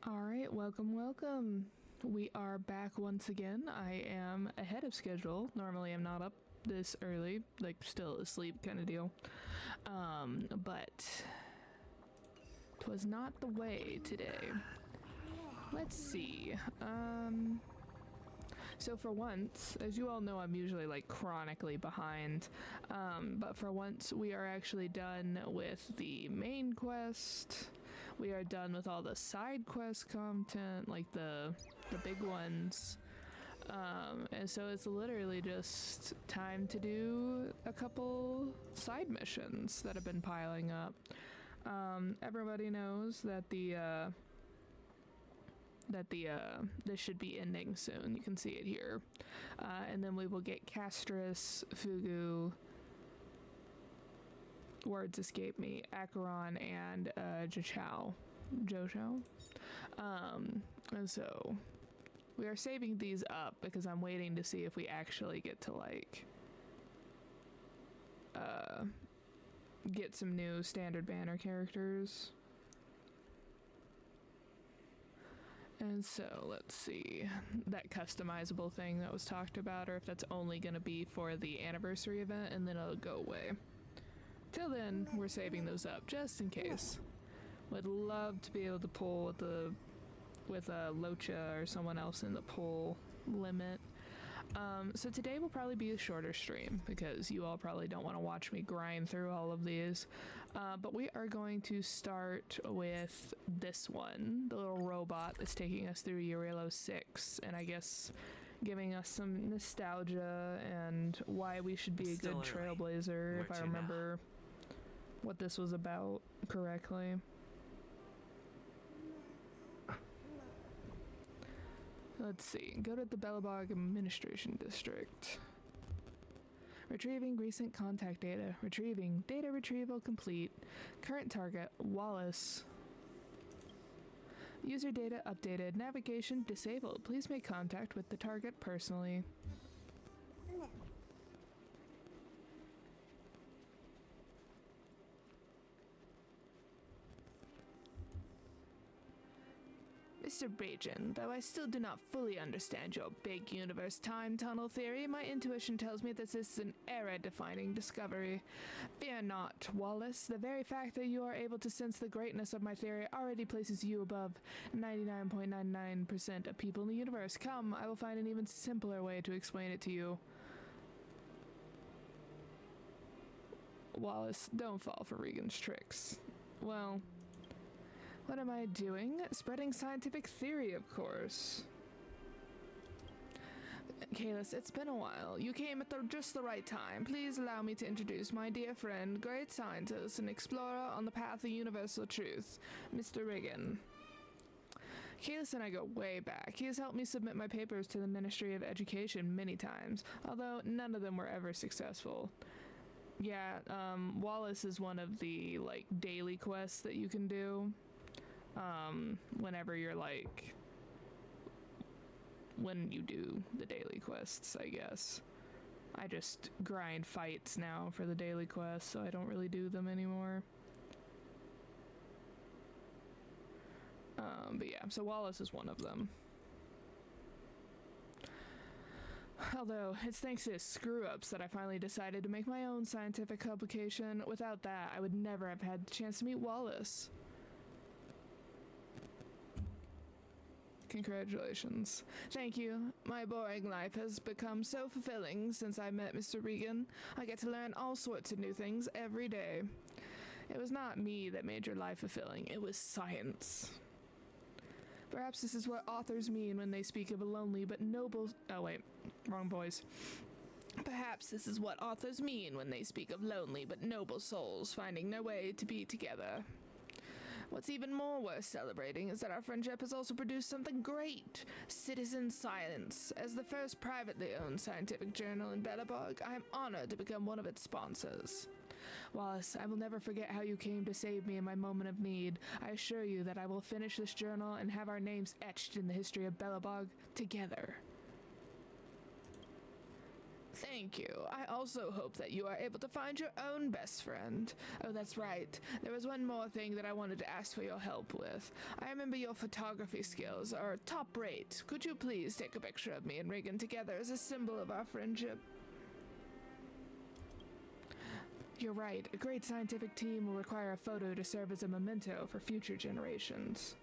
All right, welcome. We are back once again. I am ahead of schedule. Normally I'm not up this early, like still asleep kind of deal. But 'twas not the way today. Let's see. So for once, as you all know, I'm usually like chronically behind. But for once, we are actually done with the main quest. We are done with all the side quest content, like the big ones. And so it's literally just time to do a couple side missions that have been piling up. Everybody knows that this should be ending soon. You can see it here. And then we will get Castris, Fugu, words escape me, Acheron, and Jochao. And so we are saving these up because I'm waiting to see if we actually get to like get some new standard banner characters. And so let's see, that customizable thing that was talked about, or if that's only going to be for the anniversary event and then it'll go away. Till then, we're saving those up just in case. Would love to be able to pull with a Locha or someone else in the pull limit. So today will probably be a shorter stream because you all probably don't want to watch me grind through all of these. But we are going to start with this one, the little robot that's taking us through Urelo 6, and I guess giving us some nostalgia and why we should be a good trailblazer, if I remember what this was about correctly. Let's see. Go to the Belobog Administration District. Retrieving recent contact data. Retrieving. Data retrieval complete. Current target, Wallace. User data updated. Navigation disabled. Please make contact with the target personally. Mr. Bajan, though I still do not fully understand your big universe time tunnel theory, my intuition tells me that this is an era-defining discovery. Fear not, Wallace. The very fact that you are able to sense the greatness of my theory already places you above 99.99% of people in the universe. Come, I will find an even simpler way to explain it to you. Wallace, don't fall for Regan's tricks. Well, what am I doing? Spreading scientific theory, of course. Kalis, it's been a while. You came at just the right time. Please allow me to introduce my dear friend, great scientist and explorer on the path of universal truth, Mr. Regan. Kalis and I go way back. He has helped me submit my papers to the Ministry of Education many times, although none of them were ever successful. Yeah, Wallace is one of the, like, daily quests that you can do. Whenever you're like, when you do the daily quests, I guess. I just grind fights now for the daily quests, so I don't really do them anymore. But yeah, so Wallace is one of them. Although, it's thanks to his screw-ups that I finally decided to make my own scientific publication. Without that, I would never have had the chance to meet Wallace. Congratulations. Thank you. My boring life has become so fulfilling since I met Mr. Regan. I get to learn all sorts of new things every day. It was not me that made your life fulfilling. It was science. Perhaps this is what authors mean when they speak of a lonely but noble... Oh, wait. Wrong voice. Perhaps this is what authors mean when they speak of lonely but noble souls finding their way to be together. What's even more worth celebrating is that our friendship has also produced something great. Citizen Science. As the first privately owned scientific journal in Belobog, I am honored to become one of its sponsors. Wallace, I will never forget how you came to save me in my moment of need. I assure you that I will finish this journal and have our names etched in the history of Belobog together. Thank you. I also hope that you are able to find your own best friend. Oh, that's right. There was one more thing that I wanted to ask for your help with. I remember your photography skills are top rate. Could you please take a picture of me and Regan together as a symbol of our friendship? You're right. A great scientific team will require a photo to serve as a memento for future generations.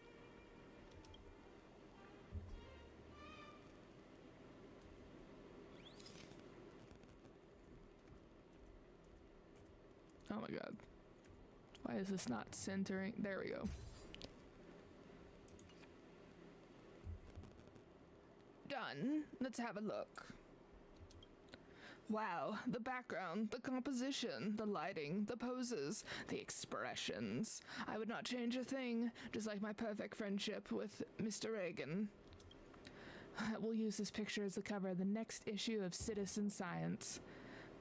Oh my god. Why is this not centering? There we go. Done. Let's have a look. Wow, the background, the composition, the lighting, the poses, the expressions. I would not change a thing, just like my perfect friendship with Mr. Reagan. We'll use this picture as the cover of the next issue of Citizen Science.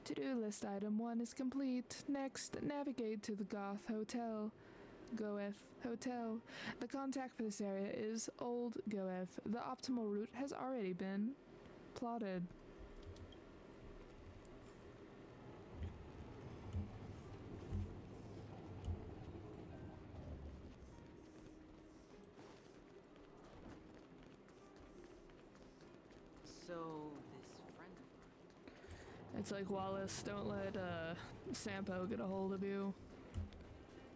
To-do list item 1 is complete. Next, navigate to the Goeth Hotel. The contact for this area is Old Goeth. The optimal route has already been plotted. So, this friend of mine. It's like, Wallace, don't let Sampo get a hold of you.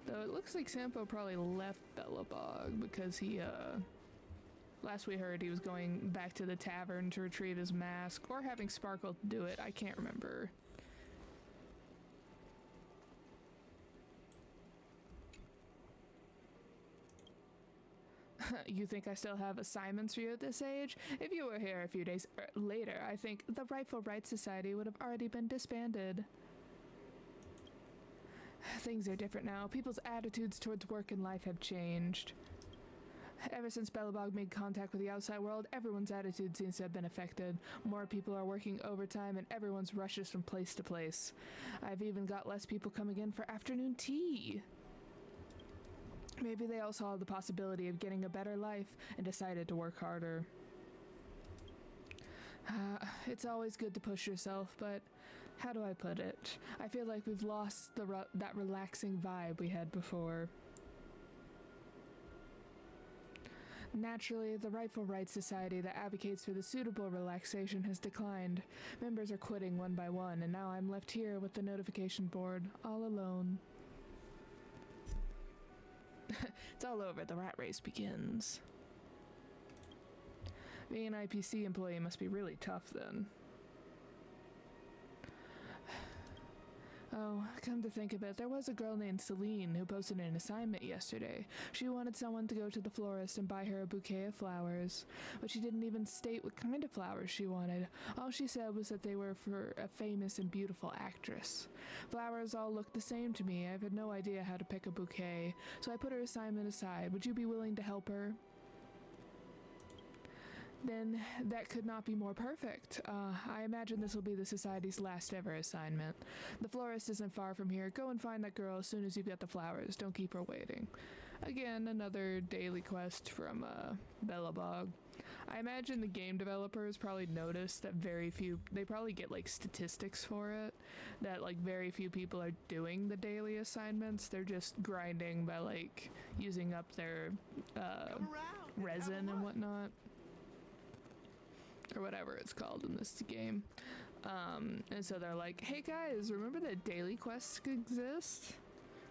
Though it looks like Sampo probably left Bellabog because he, last we heard he was going back to the tavern to retrieve his mask, or having Sparkle do it, I can't remember. You think I still have assignments for you at this age? If you were here a few days later, I think the Rightful Rights Society would have already been disbanded. Things are different now. People's attitudes towards work and life have changed. Ever since Bellabog made contact with the outside world, everyone's attitude seems to have been affected. More people are working overtime and everyone's rushes from place to place. I've even got less people coming in for afternoon tea. Maybe they all saw the possibility of getting a better life and decided to work harder. It's always good to push yourself, but how do I put it? I feel like we've lost that relaxing vibe we had before. Naturally, the Rightful Rights Society that advocates for the suitable relaxation has declined. Members are quitting one by one, and now I'm left here with the notification board, all alone. It's all over. The rat race begins. Being an IPC employee must be really tough then. Oh, come to think of it, there was a girl named Celine who posted an assignment yesterday. She wanted someone to go to the florist and buy her a bouquet of flowers, but she didn't even state what kind of flowers she wanted. All she said was that they were for a famous and beautiful actress. Flowers all looked the same to me. I've had no idea how to pick a bouquet, so I put her assignment aside. Would you be willing to help her? Then that could not be more perfect. I imagine this will be the Society's last ever assignment. The florist isn't far from here. Go and find that girl as soon as you've got the flowers. Don't keep her waiting. Again, another daily quest from Bellabog. I imagine the game developers probably noticed that they probably get like statistics for it, that like very few people are doing the daily assignments. They're just grinding by like using up their resin and whatnot. Or whatever it's called in this game. And so they're like, hey guys, remember that daily quests exist?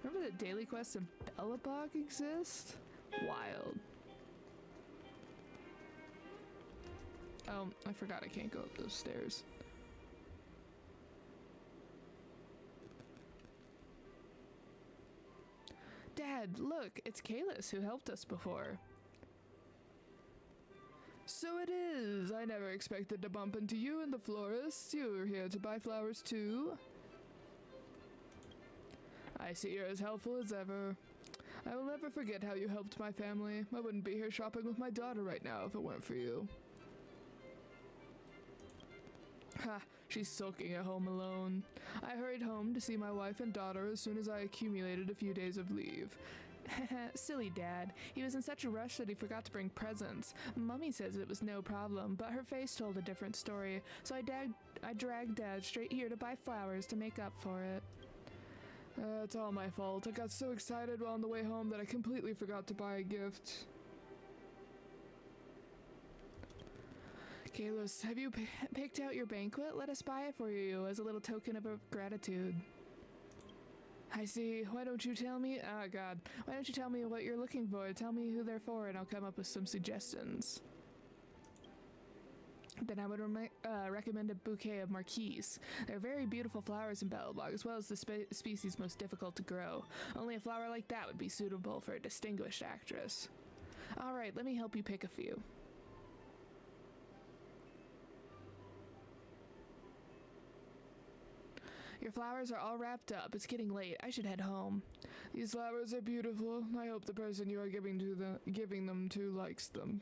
Remember that daily quests in Bellabog exist? Wild. Oh, I forgot I can't go up those stairs. Dad, look, it's Kalis who helped us before. So it is. I never expected to bump into you and the florist. You were here to buy flowers too. I see you're as helpful as ever. I will never forget how you helped my family. I wouldn't be here shopping with my daughter right now if it weren't for you. Ha, she's sulking at home alone. I hurried home to see my wife and daughter as soon as I accumulated a few days of leave. Silly Dad. He was in such a rush that he forgot to bring presents. Mummy says it was no problem, but her face told a different story, so I dragged Dad straight here to buy flowers to make up for it. It's all my fault. I got so excited on the way home that I completely forgot to buy a gift. Kalos, have you picked out your banquet? Let us buy it for you as a little token of gratitude. I see. Why don't you tell me? Oh, God. Why don't you tell me what you're looking for? Tell me who they're for, and I'll come up with some suggestions. Then I would recommend a bouquet of marquise. They're very beautiful flowers in Belobog, as well as the species most difficult to grow. Only a flower like that would be suitable for a distinguished actress. All right, let me help you pick a few. Your flowers are all wrapped up. It's getting late. I should head home. These flowers are beautiful. I hope the person you are giving them to likes them.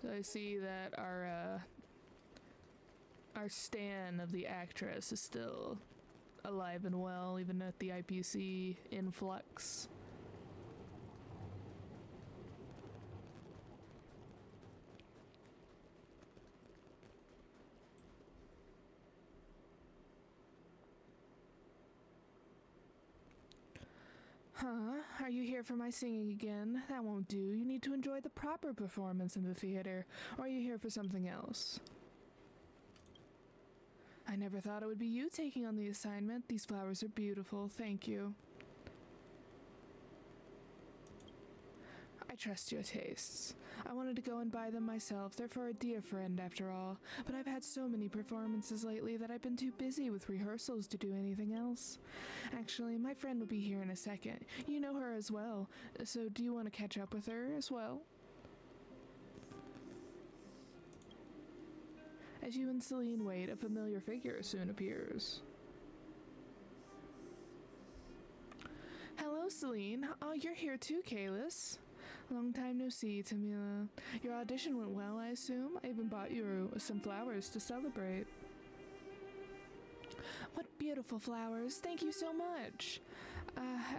So I see that our stan of the actress is still alive and well, even at the IPC influx. Huh? Are you here for my singing again? That won't do. You need to enjoy the proper performance in the theater. Or are you here for something else? I never thought it would be you taking on the assignment. These flowers are beautiful. Thank you. I trust your tastes. I wanted to go and buy them myself. They're for a dear friend, after all. But I've had so many performances lately that I've been too busy with rehearsals to do anything else. Actually, my friend will be here in a second. You know her as well. So do you want to catch up with her as well? As you and Celine wait, a familiar figure soon appears. Hello, Celine. Oh, you're here too, Kalis. Long time no see, Tamila. Your audition went well, I assume? I even bought you some flowers to celebrate. What beautiful flowers. Thank you so much.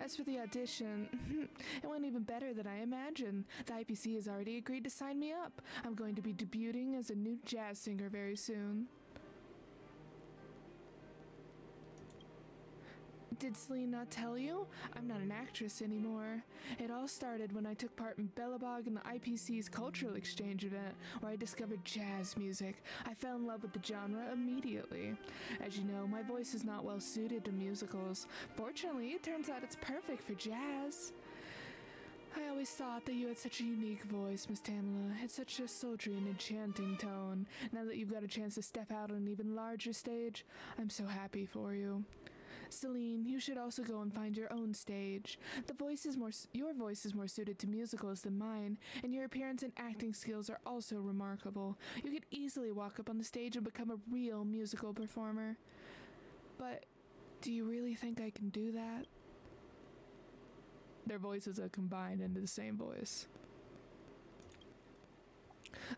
As for the audition, it went even better than I imagined. The IPC has already agreed to sign me up. I'm going to be debuting as a new jazz singer very soon. Did Celine not tell you? I'm not an actress anymore. It all started when I took part in Belobog and the IPC's cultural exchange event, where I discovered jazz music. I fell in love with the genre immediately. As you know, my voice is not well suited to musicals. Fortunately, it turns out it's perfect for jazz. I always thought that you had such a unique voice, Miss Tamila. It's such a sultry and enchanting tone. Now that you've got a chance to step out on an even larger stage, I'm so happy for you. Celine, you should also go and find your own stage. Your voice is more suited to musicals than mine, and your appearance and acting skills are also remarkable. You could easily walk up on the stage and become a real musical performer. But do you really think I can do that? Their voices are combined into the same voice.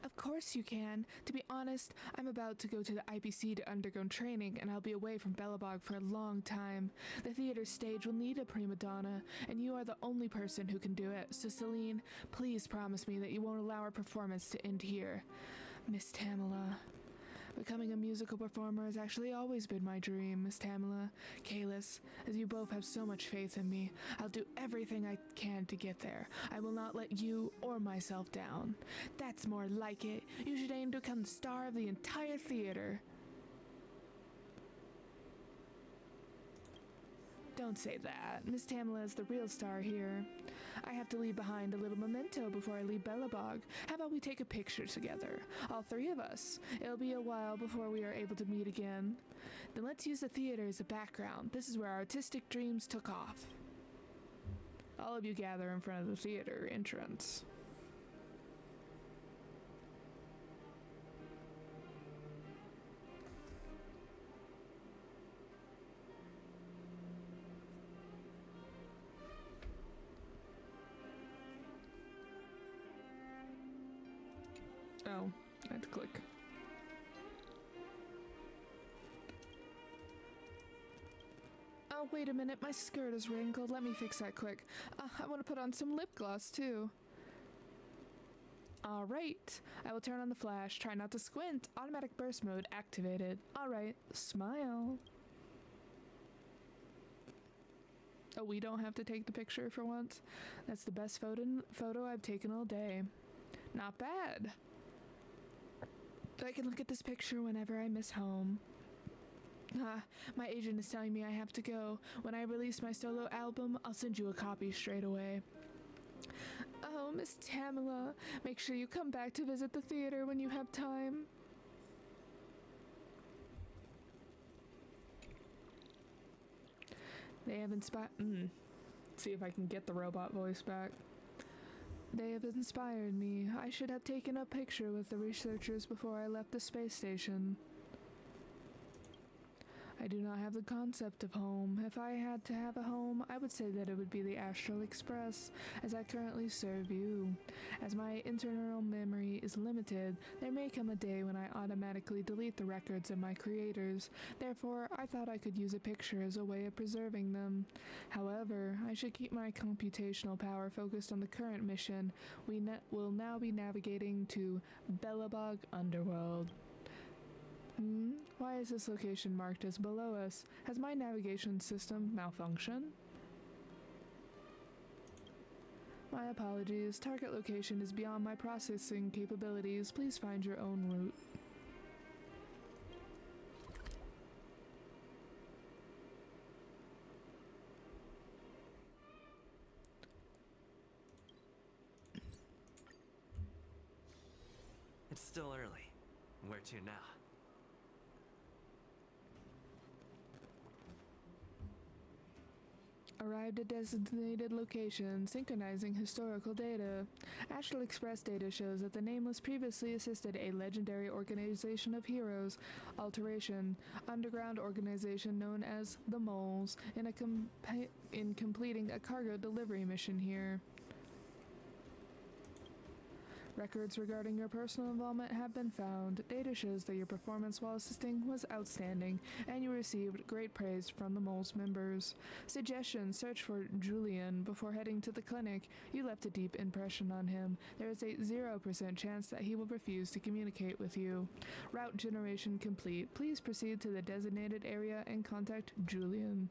Of course you can. To be honest, I'm about to go to the IPC to undergo training, and I'll be away from Belobog for a long time. The theater stage will need a prima donna, and you are the only person who can do it. So Celine, please promise me that you won't allow our performance to end here. Miss Tamila. Becoming a musical performer has actually always been my dream, Miss Tamila. Kalis, as you both have so much faith in me, I'll do everything I can to get there. I will not let you or myself down. That's more like it. You should aim to become the star of the entire theater. Don't say that. Miss Tamila is the real star here. I have to leave behind a little memento before I leave Belobog. How about we take a picture together? All three of us. It'll be a while before we are able to meet again. Then let's use the theater as a background. This is where our artistic dreams took off. All of you gather in front of the theater entrance. to click. Oh, wait a minute, my skirt is wrinkled. Let me fix that quick. I want to put on some lip gloss, too. Alright, I will turn on the flash. Try not to squint. Automatic burst mode activated. Alright, smile. Oh, we don't have to take the picture for once? That's the best photo I've taken all day. Not bad. I can look at this picture whenever I miss home. My agent is telling me I have to go. When I release my solo album, I'll send you a copy straight away. Oh, Miss Tamala, make sure you come back to visit the theater when you have time. They have inspired... See if I can get the robot voice back. They have inspired me. I should have taken a picture with the researchers before I left the space station. I do not have the concept of home. If I had to have a home, I would say that it would be the Astral Express, as I currently serve you. As my internal memory is limited, there may come a day when I automatically delete the records of my creators. Therefore, I thought I could use a picture as a way of preserving them. However, I should keep my computational power focused on the current mission. We will now be navigating to Bellabog Underworld. Why is this location marked as below us? Has my navigation system malfunctioned? My apologies. Target location is beyond my processing capabilities. Please find your own route. It's still early. Where to now? Arrived at designated location, synchronizing historical data. Astral Express data shows that the Nameless previously assisted a legendary organization of heroes, Alteration, underground organization known as the Moles, in completing a cargo delivery mission here. Records regarding your personal involvement have been found. Data shows that your performance while assisting was outstanding, and you received great praise from the Mole's members. Suggestion: search for Julian before heading to the clinic. You left a deep impression on him. There is a 0% chance that he will refuse to communicate with you. Route generation complete. Please proceed to the designated area and contact Julian.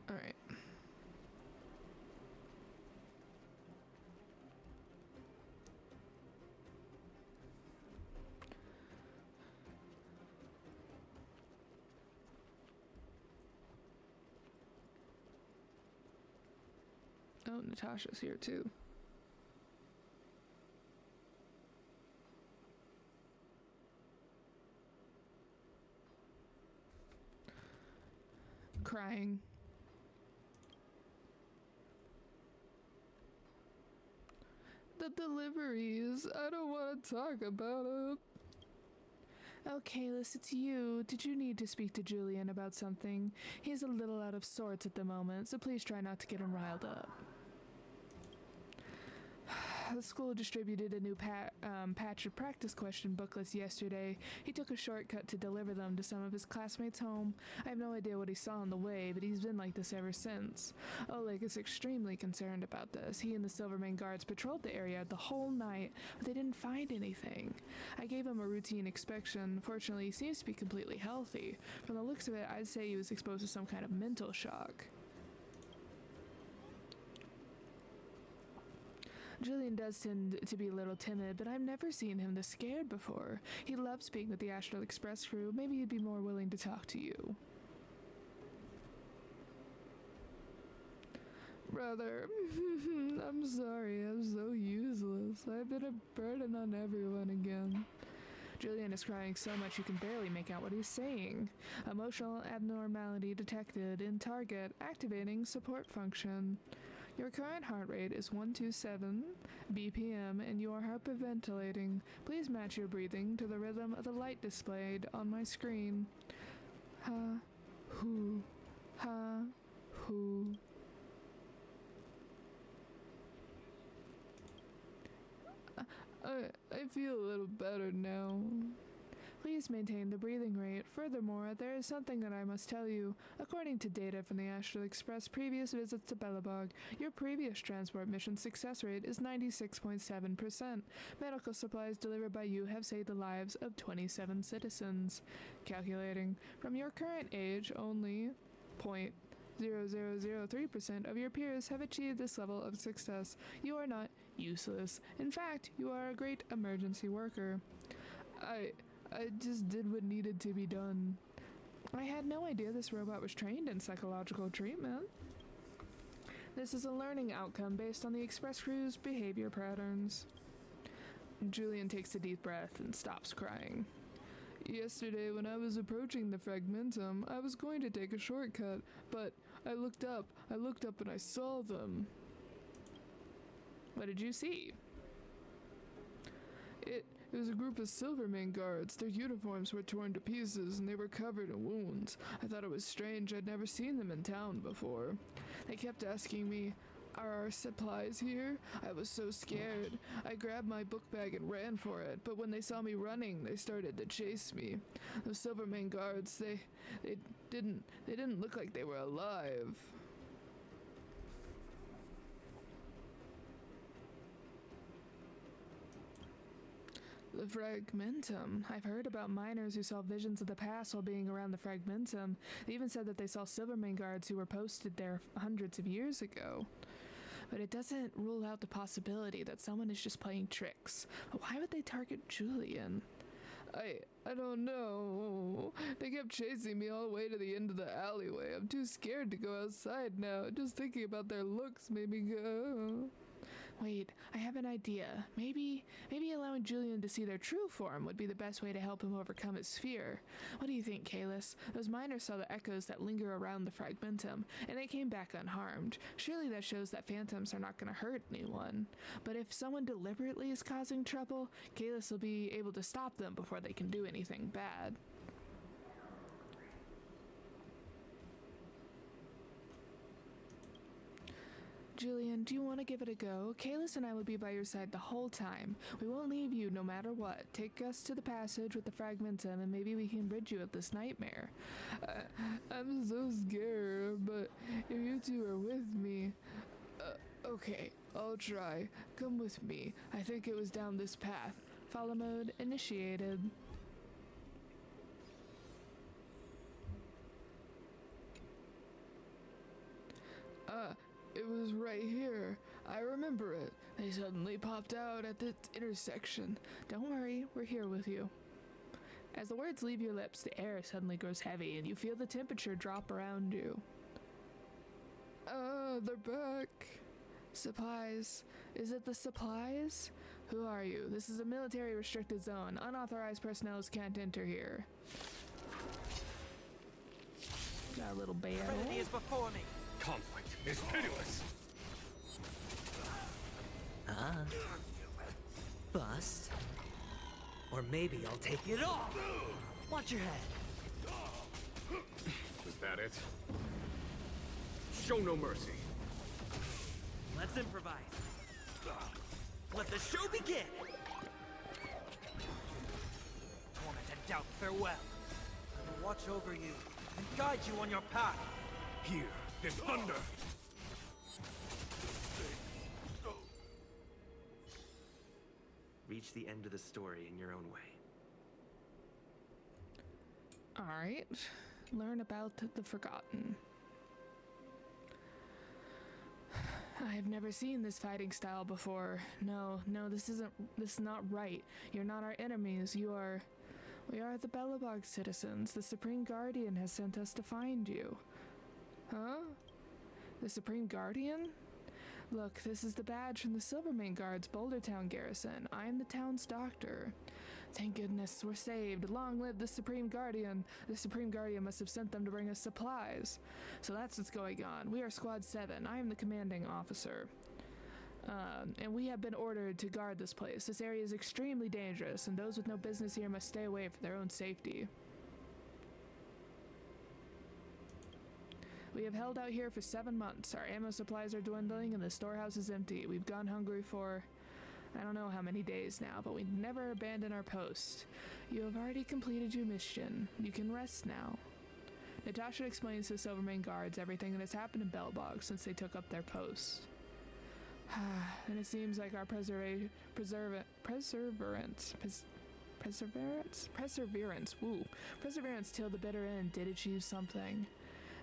Alright. Oh, Natasha's here too. Crying. The deliveries. I don't want to talk about it. Okay, Liz, it's you. Did you need to speak to Julian about something? He's a little out of sorts at the moment, so please try not to get him riled up. The school distributed a new patch of practice question booklets yesterday. He took a shortcut to deliver them to some of his classmates' home. I have no idea what he saw on the way, but he's been like this ever since. Oleg is extremely concerned about this. He and the Silvermane guards patrolled the area the whole night, but they didn't find anything. I gave him a routine inspection. Fortunately, he seems to be completely healthy. From the looks of it, I'd say he was exposed to some kind of mental shock. Julian does tend to be a little timid, but I've never seen him this scared before. He loves being with the Astral Express crew. Maybe he'd be more willing to talk to you. Brother, I'm sorry, I'm so useless. I've been a burden on everyone again. Julian is crying so much you can barely make out what he's saying. Emotional abnormality detected in target, activating support function. Your current heart rate is 127 BPM and you are hyperventilating. Please match your breathing to the rhythm of the light displayed on my screen. Ha, hoo, ha, hoo. I feel a little better now. Please maintain the breathing rate. Furthermore, there is something that I must tell you. According to data from the Astral Express previous visits to Belobog, your previous transport mission success rate is 96.7%. Medical supplies delivered by you have saved the lives of 27 citizens. Calculating. From your current age, only 0.0003% of your peers have achieved this level of success. You are not useless. In fact, you are a great emergency worker. I just did what needed to be done. I had no idea this robot was trained in psychological treatment. This is a learning outcome based on the Express crew's behavior patterns. Julian takes a deep breath and stops crying. Yesterday, when I was approaching the Fragmentum, I was going to take a shortcut, but I looked up and I saw them. What did you see? It was a group of Silvermane guards. Their uniforms were torn to pieces and they were covered in wounds. I thought it was strange. I'd never seen them in town before. They kept asking me, "Are our supplies here?" I was so scared. I grabbed my book bag and ran for it, but when they saw me running, they started to chase me. The Silvermane guards, they didn't look like they were alive. The Fragmentum. I've heard about miners who saw visions of the past while being around the Fragmentum. They even said that they saw Silvermane guards who were posted there hundreds of years ago. But it doesn't rule out the possibility that someone is just playing tricks. Why would they target Julian? I don't know. They kept chasing me all the way to the end of the alleyway. I'm too scared to go outside now. Just thinking about their looks made me go. Wait, I have an idea. Maybe allowing Julian to see their true form would be the best way to help him overcome his fear. What do you think, Kalis? Those miners saw the echoes that linger around the Fragmentum, and they came back unharmed. Surely that shows that phantoms are not going to hurt anyone. But if someone deliberately is causing trouble, Kalis will be able to stop them before they can do anything bad. Julian, do you want to give it a go? Kalis and I will be by your side the whole time. We won't leave you no matter what. Take us to the passage with the Fragmentum and maybe we can rid you of this nightmare. I'm so scared, but if you two are with me... okay, I'll try. Come with me. I think it was down this path. Follow mode initiated. It was right here. I remember it. They suddenly popped out at the intersection. Don't worry, we're here with you. As the words leave your lips, the air suddenly grows heavy and you feel the temperature drop around you. They're back. Supplies. Is it the supplies? Who are you? This is a military restricted zone. Unauthorized personnel can't enter here. Got a little band. Trinity is before me. Conflict is pitiless. Bust. Or maybe I'll take it off. Watch your head. Was that it? Show no mercy. Let's improvise. Let the show begin. Torment and doubt, farewell. I will watch over you and guide you on your path. Hear this thunder. Reach the end of the story in your own way. Alright. Learn about the Forgotten. I have never seen this fighting style before. No, this is not right. You're not our enemies. We are the Belobog citizens. The Supreme Guardian has sent us to find you. Huh? The Supreme Guardian? Look, this is the badge from the Silvermane Guard's Boulder Town garrison. I am the town's doctor. Thank goodness, we're saved. Long live the Supreme Guardian. The Supreme Guardian must have sent them to bring us supplies. So that's what's going on. We are Squad 7. I am the commanding officer. And we have been ordered to guard this place. This area is extremely dangerous, and those with no business here must stay away for their own safety. We have held out here for 7 months. Our ammo supplies are dwindling, and the storehouse is empty. We've gone hungry for I don't know how many days now, but we never abandon our post. You have already completed your mission. You can rest now. Natasha explains to the Silvermane guards everything that has happened in Bellbog since they took up their posts. And it seems like our perseverance, till the bitter end did achieve something.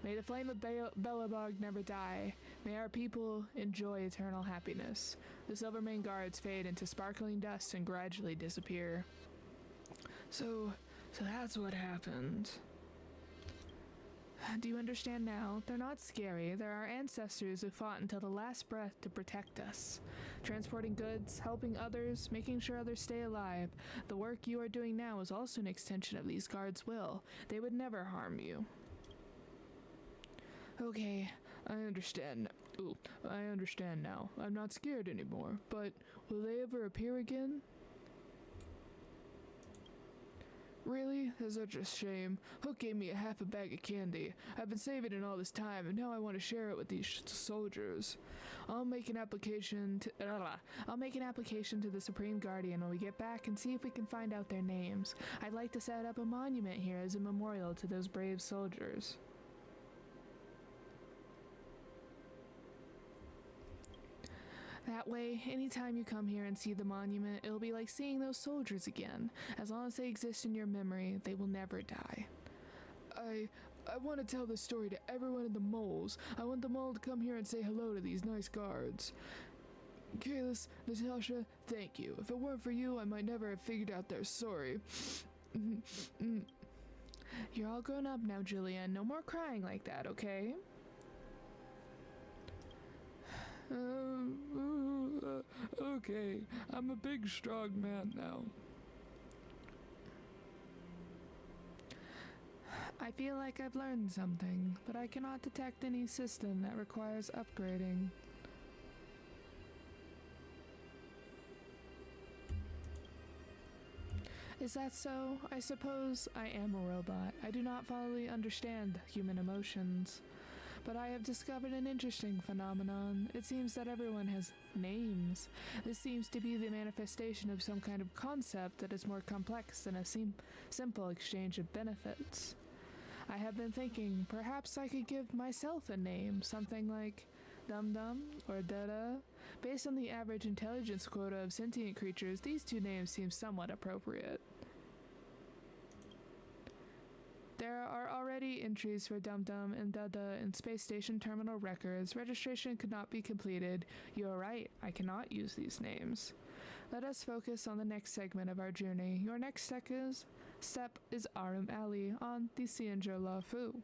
May the flame of Bellabog never die. May our people enjoy eternal happiness. The Silvermane guards fade into sparkling dust and gradually disappear. So that's what happened. Do you understand now? They're not scary. They're our ancestors who fought until the last breath to protect us. Transporting goods, helping others, making sure others stay alive. The work you are doing now is also an extension of these guards' will. They would never harm you. Okay, I understand. I understand now. I'm not scared anymore, but will they ever appear again? Really? That's such a shame. Hook gave me half a bag of candy. I've been saving it all this time, and now I want to share it with these soldiers. I'll make an application to the Supreme Guardian when we get back and see if we can find out their names. I'd like to set up a monument here as a memorial to those brave soldiers. That way, anytime you come here and see the monument, it'll be like seeing those soldiers again. As long as they exist in your memory, they will never die. I want to tell this story to everyone in the moles. I want them all to come here and say hello to these nice guards. Kalis, Natasha, thank you. If it weren't for you, I might never have figured out their story. You're all grown up now, Julian. No more crying like that, okay? Okay, I'm a big, strong man now. I feel like I've learned something, but I cannot detect any system that requires upgrading. Is that so? I suppose I am a robot. I do not fully understand human emotions. But I have discovered an interesting phenomenon. It seems that everyone has names. This seems to be the manifestation of some kind of concept that is more complex than a simple exchange of benefits. I have been thinking perhaps I could give myself a name, something like Dum Dum or Dada. Based on the average intelligence quota of sentient creatures, these two names seem somewhat appropriate. There are already entries for Dum Dum and Dada in space station terminal records. Registration could not be completed. You are right, I cannot use these names. Let us focus on the next segment of our journey. Your next step is Arum Alley on the Cienjo La Fu.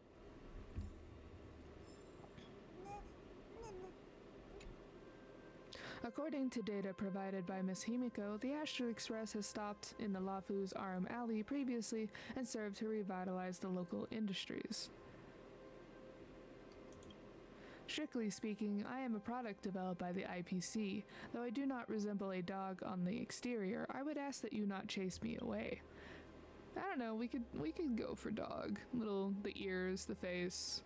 According to data provided by Miss Himiko, the Astral Express has stopped in the Lafu's Arum Alley previously and served to revitalize the local industries. Strictly speaking, I am a product developed by the IPC. Though I do not resemble a dog on the exterior, I would ask that you not chase me away. I don't know, we could go for dog. The ears, the face.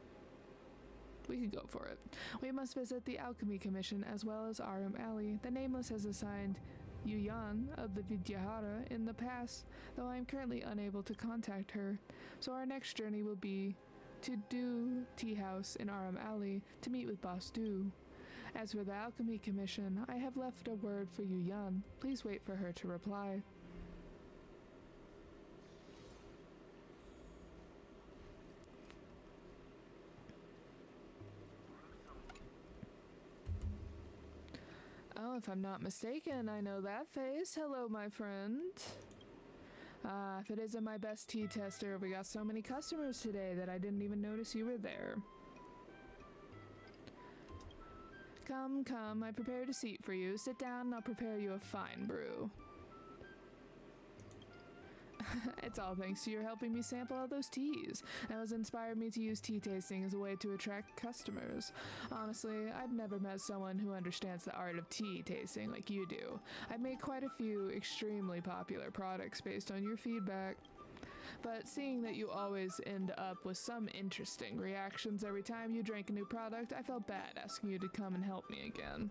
We could go for it. We must visit the Alchemy Commission as well as Arum Alley. The Nameless has assigned Yuyan of the Vidyahara in the past, though I am currently unable to contact her. So our next journey will be to Do Tea House in Arum Alley to meet with Boss Du. As for the Alchemy Commission, I have left a word for Yuyan. Please wait for her to reply. Oh, if I'm not mistaken, I know that face. Hello, my friend. If it isn't my best tea tester, we got so many customers today that I didn't even notice you were there. Come, come, I prepared a seat for you. Sit down and I'll prepare you a fine brew. It's all thanks to your helping me sample all those teas. That was inspired me to use tea tasting as a way to attract customers. Honestly, I've never met someone who understands the art of tea tasting like you do. I've made quite a few extremely popular products based on your feedback. But seeing that you always end up with some interesting reactions every time you drink a new product, I felt bad asking you to come and help me again.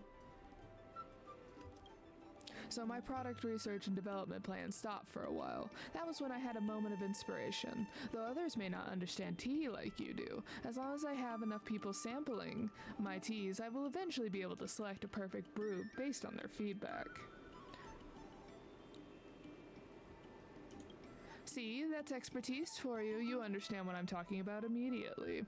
So my product research and development plan stopped for a while. That was when I had a moment of inspiration. Though others may not understand tea like you do, as long as I have enough people sampling my teas, I will eventually be able to select a perfect brew based on their feedback. See, that's expertise for you. You understand what I'm talking about immediately.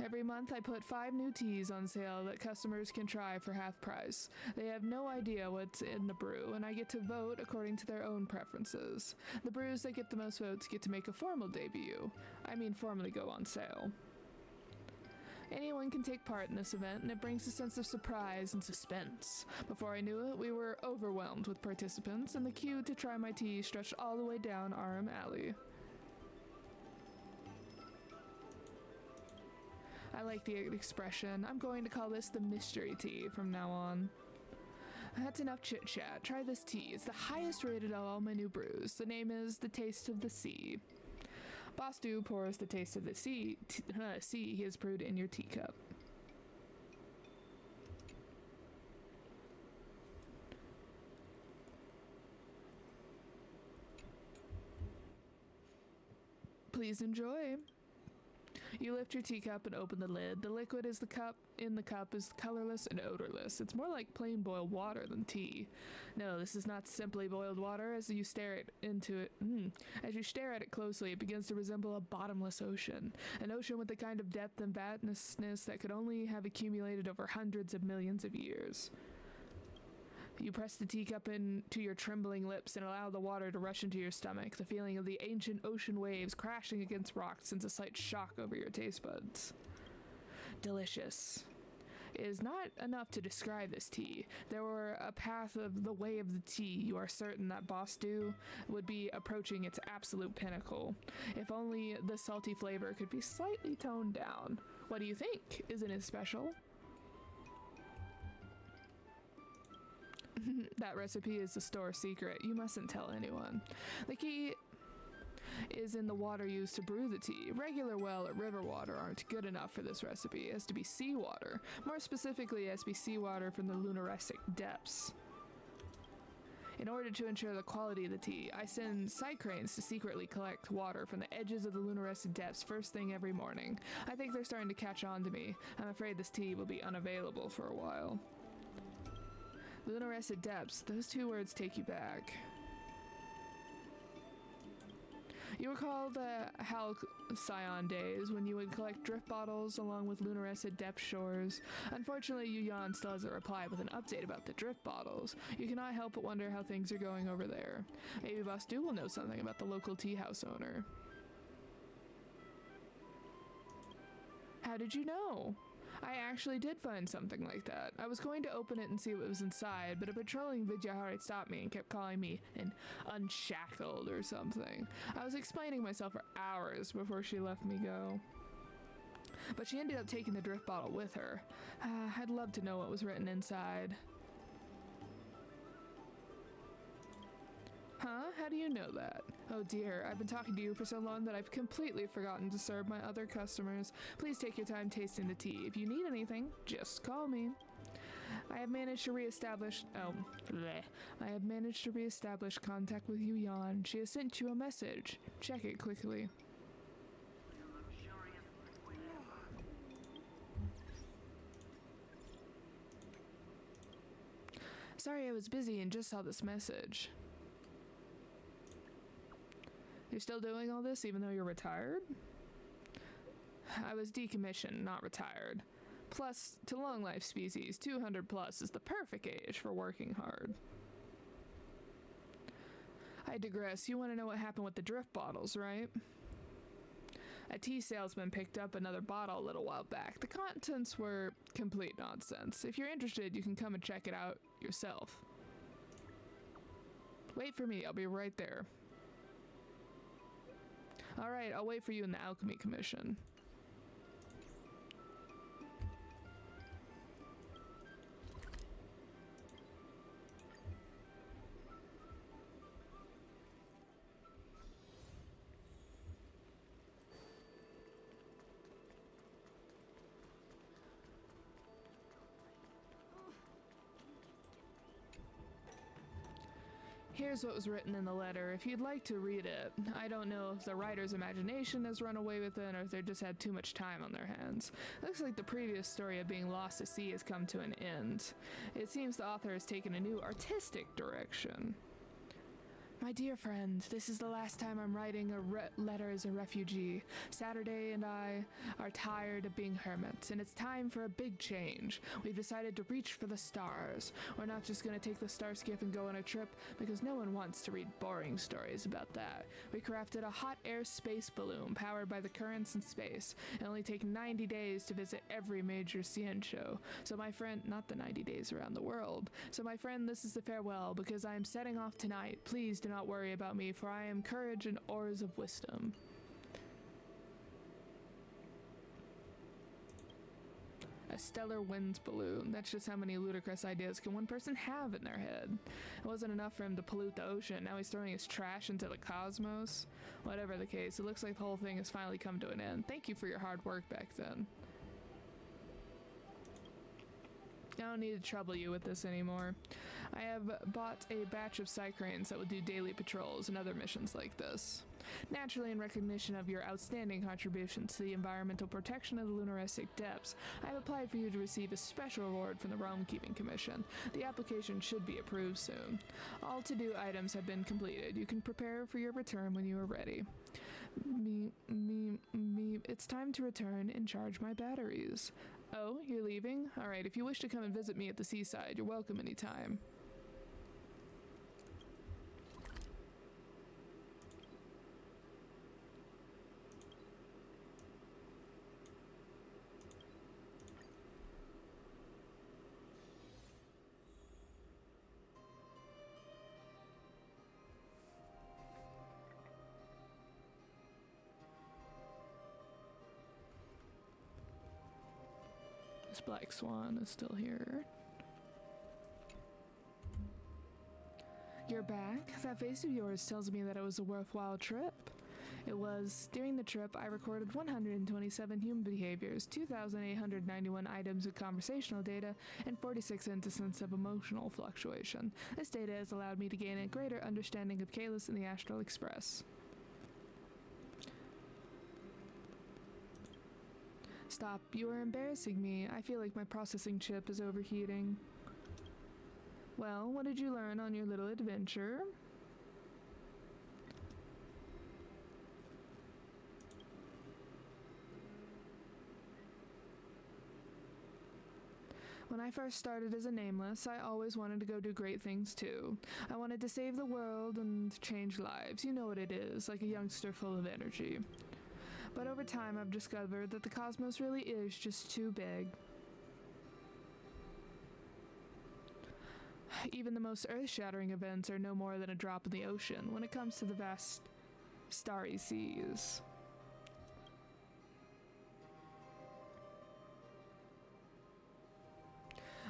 Every month I put 5 new teas on sale that customers can try for half price. They have no idea what's in the brew, and I get to vote according to their own preferences. The brews that get the most votes get to make a formal debut. I mean formally go on sale. Anyone can take part in this event, and it brings a sense of surprise and suspense. Before I knew it, we were overwhelmed with participants, and the queue to try my tea stretched all the way down Aram Alley. I like the expression. I'm going to call this the mystery tea from now on. That's enough chit-chat. Try this tea. It's the highest rated of all my new brews. The name is The Taste of the Sea. Boss Do pours the taste of the sea he has brewed in your teacup. Please enjoy. You lift your teacup and open the lid. The liquid in the cup is colorless and odorless. It's more like plain boiled water than tea. No, this is not simply boiled water. As you stare at it closely, it begins to resemble a bottomless ocean. An ocean with the kind of depth and vastness that could only have accumulated over hundreds of millions of years. You press the teacup into your trembling lips and allow the water to rush into your stomach. The feeling of the ancient ocean waves crashing against rocks sends a slight shock over your taste buds. Delicious. It is not enough to describe this tea. There were a path of the way of the tea. You are certain that Boss Do would be approaching its absolute pinnacle. If only the salty flavor could be slightly toned down. What do you think? Isn't it special? That recipe is the store secret. You mustn't tell anyone. The key is in the water used to brew the tea. Regular well or river water aren't good enough for this recipe. It has to be seawater. More specifically, it has to be seawater from the lunarescent depths. In order to ensure the quality of the tea, I send side cranes to secretly collect water from the edges of the lunarescent depths first thing every morning. I think they're starting to catch on to me. I'm afraid this tea will be unavailable for a while. Lunarescent depths, those 2 words take you back. You recall the Halcyon days when you would collect drift bottles along with lunarescent depth shores. Unfortunately, Yuyan still hasn't replied with an update about the drift bottles. You cannot help but wonder how things are going over there. Maybe Boss Do will know something about the local tea house owner. How did you know? I actually did find something like that. I was going to open it and see what was inside, but a patrolling Vidyahari stopped me and kept calling me an unshackled or something. I was explaining myself for hours before she let me go. But she ended up taking the drift bottle with her. I'd love to know what was written inside. Huh? How do you know that? Oh dear, I've been talking to you for so long that I've completely forgotten to serve my other customers. Please take your time tasting the tea. If you need anything, just call me. I have managed to reestablish contact with Yuyan. She has sent you a message. Check it quickly. Sorry, I was busy and just saw this message. You're still doing all this even though you're retired? I was decommissioned, not retired. Plus, to long life species, 200 plus is the perfect age for working hard. I digress. You want to know what happened with the drift bottles, right? A tea salesman picked up another bottle a little while back. The contents were complete nonsense. If you're interested, you can come and check it out yourself. Wait for me, I'll be right there. Alright, I'll wait for you in the Alchemy Commission. Here's what was written in the letter, if you'd like to read it. I don't know if the writer's imagination has run away with it or if they just had too much time on their hands. Looks like the previous story of being lost at sea has come to an end. It seems the author has taken a new artistic direction. My dear friend, this is the last time I'm writing a letter as a refugee. Saturday and I are tired of being hermits, and it's time for a big change. We've decided to reach for the stars. We're not just going to take the star skiff and go on a trip, because no one wants to read boring stories about that. We crafted a hot air space balloon powered by the currents in space. It'll only take 90 days to visit every major CN show. So my friend, not the 90 days around the world. So my friend, this is the farewell, because I am setting off tonight. Please do not worry about me, for I am courage and oars of wisdom. A stellar winds balloon. That's just how many ludicrous ideas can one person have in their head. It wasn't enough for him to pollute the ocean. Now he's throwing his trash into the cosmos. Whatever the case, it looks like the whole thing has finally come to an end. Thank you for your hard work back then. I don't need to trouble you with this anymore. I have bought a batch of Psycranes that will do daily patrols and other missions like this. Naturally, in recognition of your outstanding contributions to the environmental protection of the lunaristic depths, I have applied for you to receive a special award from the Realm Keeping Commission. The application should be approved soon. All to-do items have been completed. You can prepare for your return when you are ready. It's time to return and charge my batteries. Oh, you're leaving? Alright, if you wish to come and visit me at the seaside, you're welcome anytime. This Black Swan is still here. You're back? That face of yours tells me that it was a worthwhile trip. It was. During the trip, I recorded 127 human behaviors, 2,891 items of conversational data, and 46 instances of emotional fluctuation. This data has allowed me to gain a greater understanding of Kalis and the Astral Express. Stop, you are embarrassing me. I feel like my processing chip is overheating. Well, what did you learn on your little adventure? When I first started as a nameless, I always wanted to go do great things too. I wanted to save the world and change lives. You know what it is, like a youngster full of energy. But over time, I've discovered that the cosmos really is just too big. Even the most earth-shattering events are no more than a drop in the ocean when it comes to the vast, starry seas.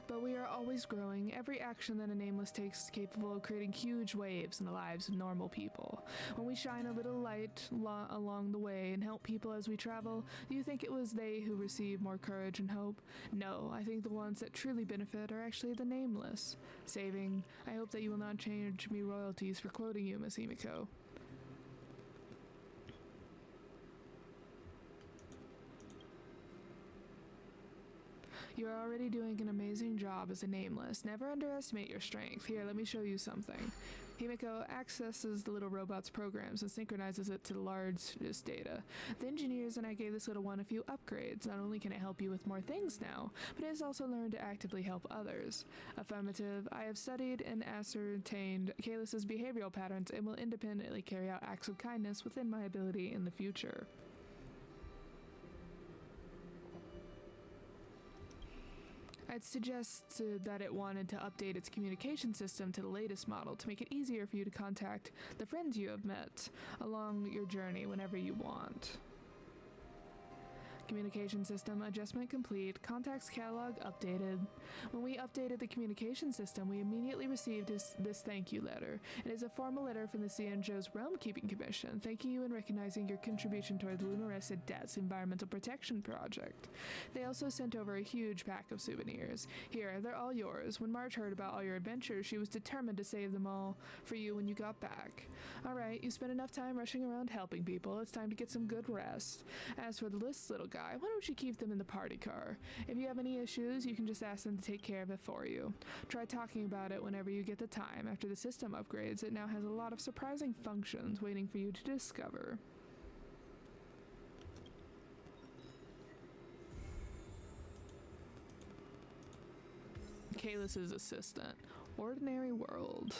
But we are always growing. Every action that a nameless takes is capable of creating huge waves in the lives of normal people. When we shine a little light along the way and help people as we travel, do you think it was they who receive more courage and hope? No, I think the ones that truly benefit are actually the nameless. Saving, I hope that you will not charge me royalties for quoting you, Miss Himiko. You are already doing an amazing job as a nameless. Never underestimate your strength. Here, let me show you something. Himiko accesses the little robot's programs and synchronizes it to the largest data. The engineers and I gave this little one a few upgrades. Not only can it help you with more things now, but it has also learned to actively help others. Affirmative, I have studied and ascertained Kalis's behavioral patterns and will independently carry out acts of kindness within my ability in the future. I'd suggest that it wanted to update its communication system to the latest model to make it easier for you to contact the friends you have met along your journey whenever you want. Communication system adjustment complete. Contacts catalog updated. When we updated the communication system, we immediately received this thank you letter. It is a formal letter from the Cienjo's Realm Keeping Commission, thanking you and recognizing your contribution toward Lunaresid Death's environmental protection project. They also sent over a huge pack of souvenirs. Here, they're all yours. When Marge heard about all your adventures, she was determined to save them all for you when you got back. Alright, you spent enough time rushing around helping people. It's time to get some good rest. As for the list, little guy, why don't you keep them in the party car? If you have any issues, you can just ask them to take care of it for you. Try talking about it whenever you get the time. After the system upgrades, it now has a lot of surprising functions waiting for you to discover. Kalis' assistant. Ordinary world.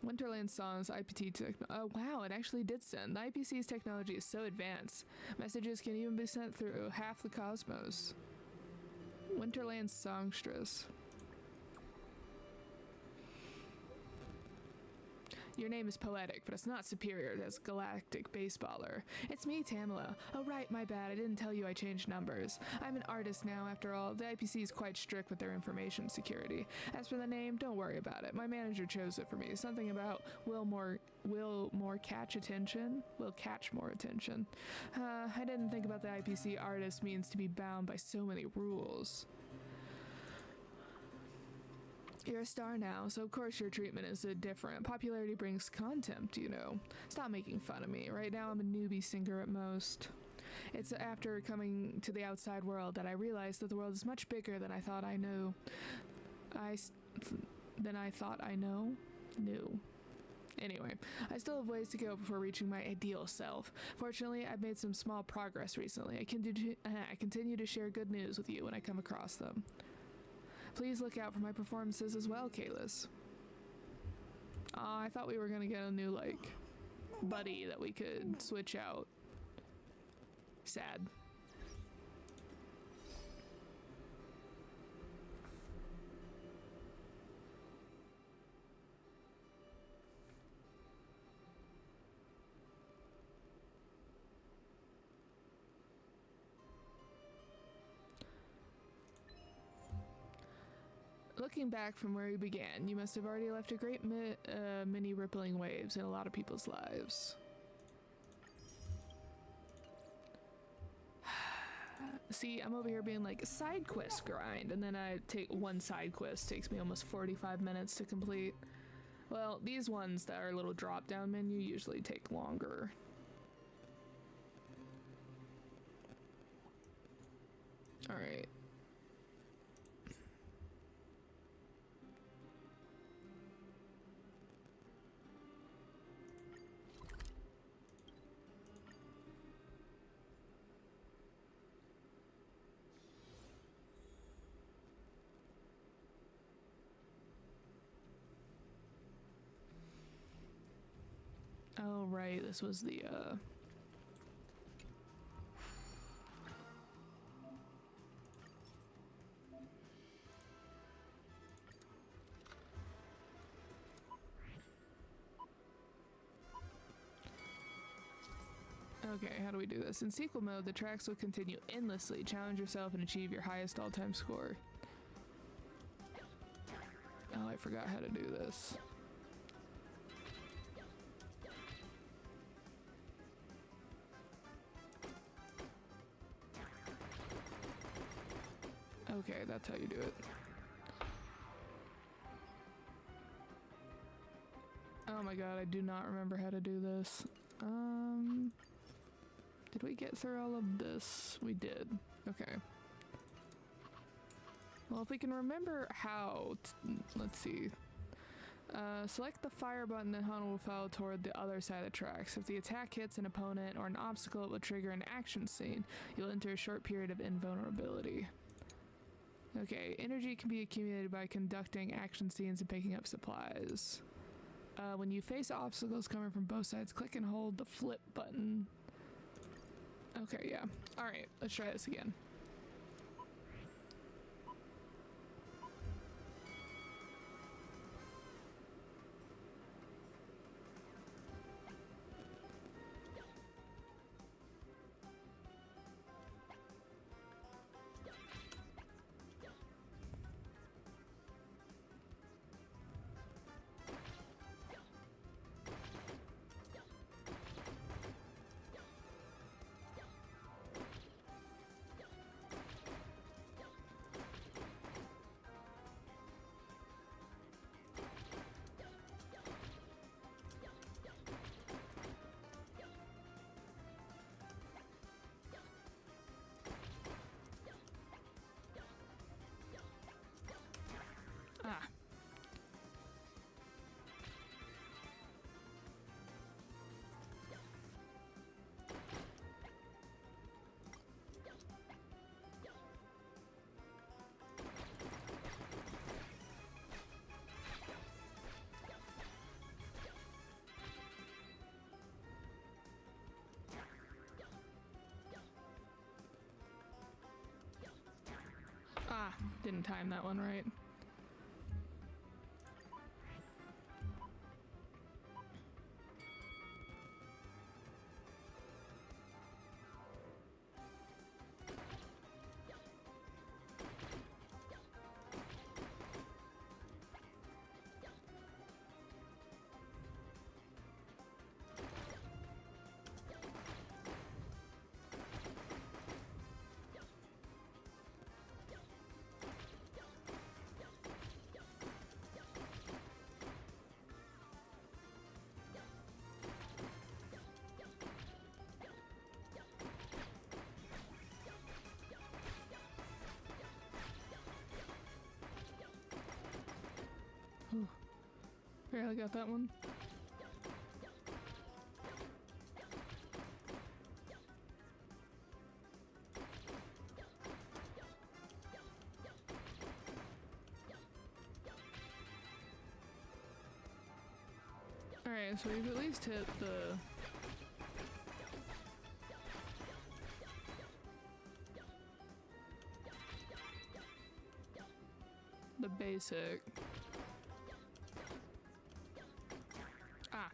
Winterland Song's IPT techno— oh wow, it actually did send. The IPC's technology is so advanced. Messages can even be sent through half the cosmos. Winterland Songstress. Your name is poetic, but it's not superior as galactic baseballer. It's me, Tamala. Oh right, my bad, I didn't tell you I changed numbers. I'm an artist now, after all. The IPC is quite strict with their information security. As for the name, don't worry about it. My manager chose it for me. Something about will catch attention? Will catch more attention. I didn't think about the IPC artist means to be bound by so many rules. You're a star now, so of course your treatment is different. Popularity brings contempt, you know. Stop making fun of me. Right now I'm a newbie singer at most. It's after coming to the outside world that I realized that the world is much bigger than I thought I knew. Knew. Anyway, I still have ways to go before reaching my ideal self. Fortunately, I've made some small progress recently. I continue to share good news with you when I come across them. Please look out for my performances as well, Kalis. I thought we were gonna get a new, buddy that we could switch out. Sad. Looking back from where we began, you must have already left a great many rippling waves in a lot of people's lives. See, I'm over here being like, side quest grind, and then I take one side quest, takes me almost 45 minutes to complete. Well, these ones that are a little drop down menu usually take longer. Alright. Oh, right, this was the, Okay, how do we do this? In sequel mode, the tracks will continue endlessly. Challenge yourself and achieve your highest all-time score. Oh, I forgot how to do this. Okay, that's how you do it. Oh my god, I do not remember how to do this. Did we get through all of this? We did. Okay. Well, if we can remember how, let's see. Select the fire button and Hunt will follow toward the other side of the tracks. If the attack hits an opponent or an obstacle, it will trigger an action scene. You'll enter a short period of invulnerability. Okay, energy can be accumulated by conducting action scenes and picking up supplies. When you face obstacles coming from both sides, click and hold the flip button. Okay, yeah. Alright, let's try this again. Didn't time that one right. Whew. Barely got that one. Alright, so we've at least hit the basic. Ah.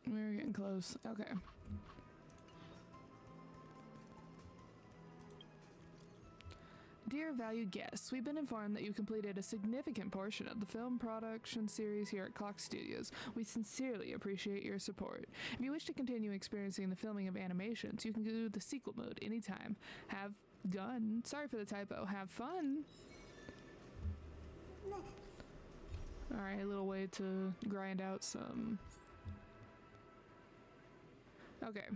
We were getting close. Okay. Dear valued guests, we've been informed that you completed a significant portion of the film production series here at Clock Studios. We sincerely appreciate your support. If you wish to continue experiencing the filming of animations, you can do the sequel mode anytime. Have gun. Sorry for the typo. Have fun. Alright, a little way to grind out some... Okay.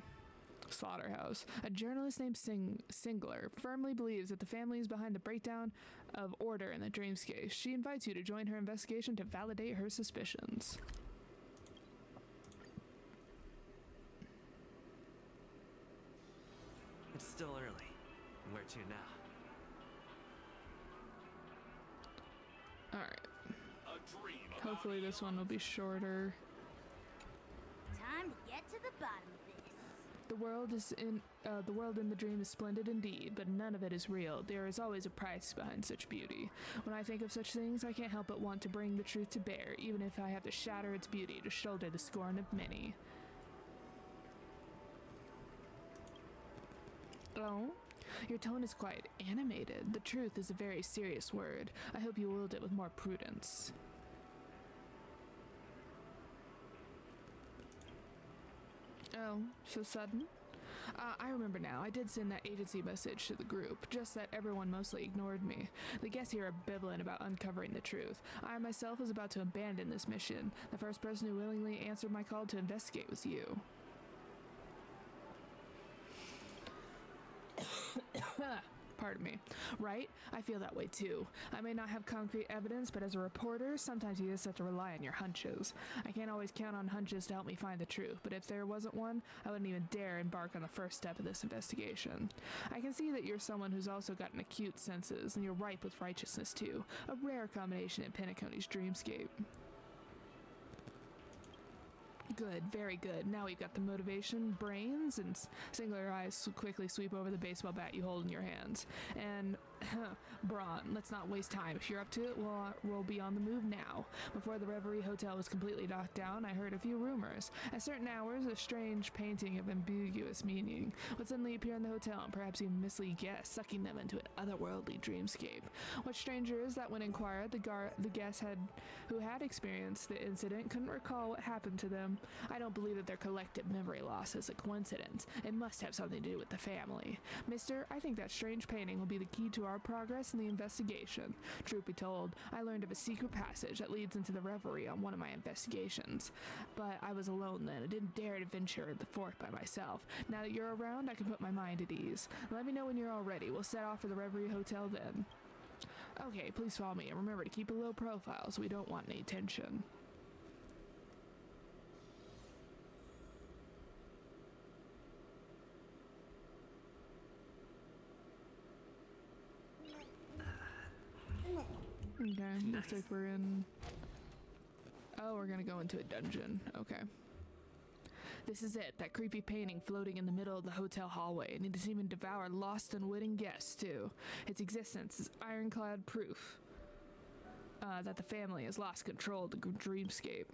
Slaughterhouse. A journalist named Singler firmly believes that the family is behind the breakdown of order in the Dreamscape. She invites you to join her investigation to validate her suspicions. It's still early. Where to now? Alright. Hopefully this one will be shorter. Time to get to the bottom of this. The world in the dream is splendid indeed, but none of it is real. There is always a price behind such beauty. When I think of such things, I can't help but want to bring the truth to bear, even if I have to shatter its beauty to shoulder the scorn of many. Oh? Your tone is quite animated. The truth is a very serious word. I hope you wield it with more prudence. Oh, so sudden? I remember now. I did send that agency message to the group, just that everyone mostly ignored me. The guests here are ambivalent about uncovering the truth. I myself was about to abandon this mission. The first person who willingly answered my call to investigate was you. Pardon me. Right? I feel that way too. I may not have concrete evidence, but as a reporter, sometimes you just have to rely on your hunches. I can't always count on hunches to help me find the truth, but if there wasn't one, I wouldn't even dare embark on the first step of this investigation. I can see that you're someone who's also got an acute senses, and you're ripe with righteousness too. A rare combination in Penacony's dreamscape. Good, very good. Now we've got the motivation, brains, and singular eyes quickly sweep over the baseball bat you hold in your hands. And, brawn, let's not waste time. If you're up to it, we'll be on the move now. Before the Reverie Hotel was completely knocked down, I heard a few rumors. At certain hours, a strange painting of ambiguous meaning would suddenly appear in the hotel and perhaps even mislead guests, sucking them into an otherworldly dreamscape. What's stranger is that when inquired, the guest who had experienced the incident couldn't recall what happened to them. I don't believe that their collective memory loss is a coincidence. It must have something to do with the family. Mister, I think that strange painting will be the key to our progress in the investigation. Truth be told, I learned of a secret passage that leads into the reverie on one of my investigations. But I was alone then. I didn't dare to venture the forth by myself. Now that you're around, I can put my mind at ease. Let me know when you're all ready. We'll set off for the Reverie Hotel then. Okay, please follow me, and remember to keep a low profile so we don't want any tension. Okay, looks like we're in... Oh, we're gonna go into a dungeon. Okay. This is it, that creepy painting floating in the middle of the hotel hallway, and it has even devoured lost unwitting guests, too. Its existence is ironclad proof that the family has lost control of the dreamscape.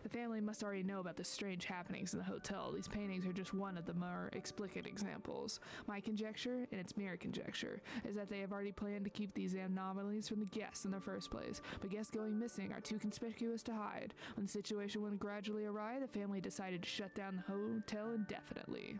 The family must already know about the strange happenings in the hotel. These paintings are just one of the more explicit examples. My conjecture, and it's mere conjecture, is that they have already planned to keep these anomalies from the guests in the first place, but guests going missing are too conspicuous to hide. When the situation went gradually awry, the family decided to shut down the hotel indefinitely.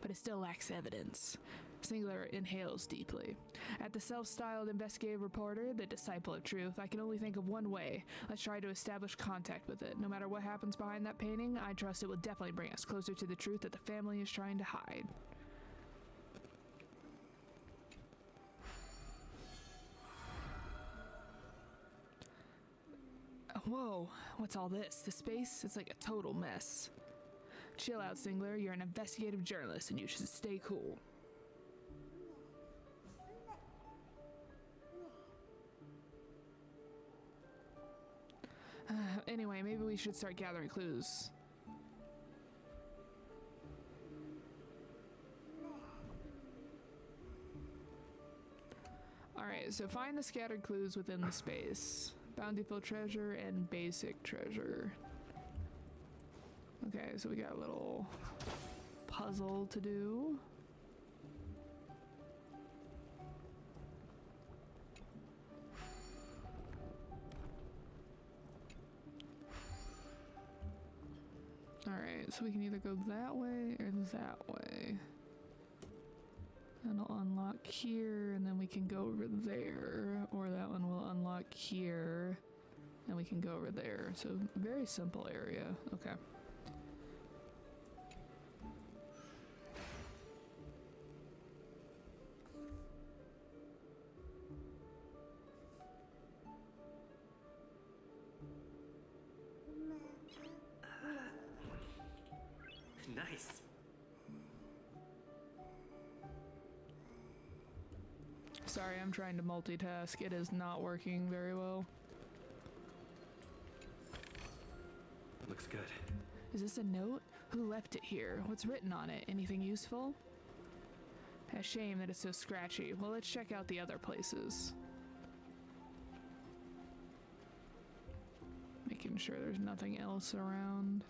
But it still lacks evidence. Singular inhales deeply. At the self-styled investigative reporter, the disciple of truth, I can only think of one way. Let's try to establish contact with it. No matter what happens behind that painting, I trust it will definitely bring us closer to the truth that the family is trying to hide. Whoa, what's all this? The space? It's like a total mess. Chill out, Singler. You're an investigative journalist and you should stay cool. Anyway, maybe we should start gathering clues. Alright, so find the scattered clues within the space. Bountiful treasure and basic treasure. Okay, so we got a little puzzle to do. Alright, so we can either go that way or that way. That'll unlock here, and then we can go over there. Or that one will unlock here, and we can go over there. So, very simple area. Okay. Nice. Sorry, I'm trying to multitask. It is not working very well. Looks good. Is this a note? Who left it here? What's written on it? Anything useful? A shame that it's so scratchy. Well, let's check out the other places. Making sure there's nothing else around.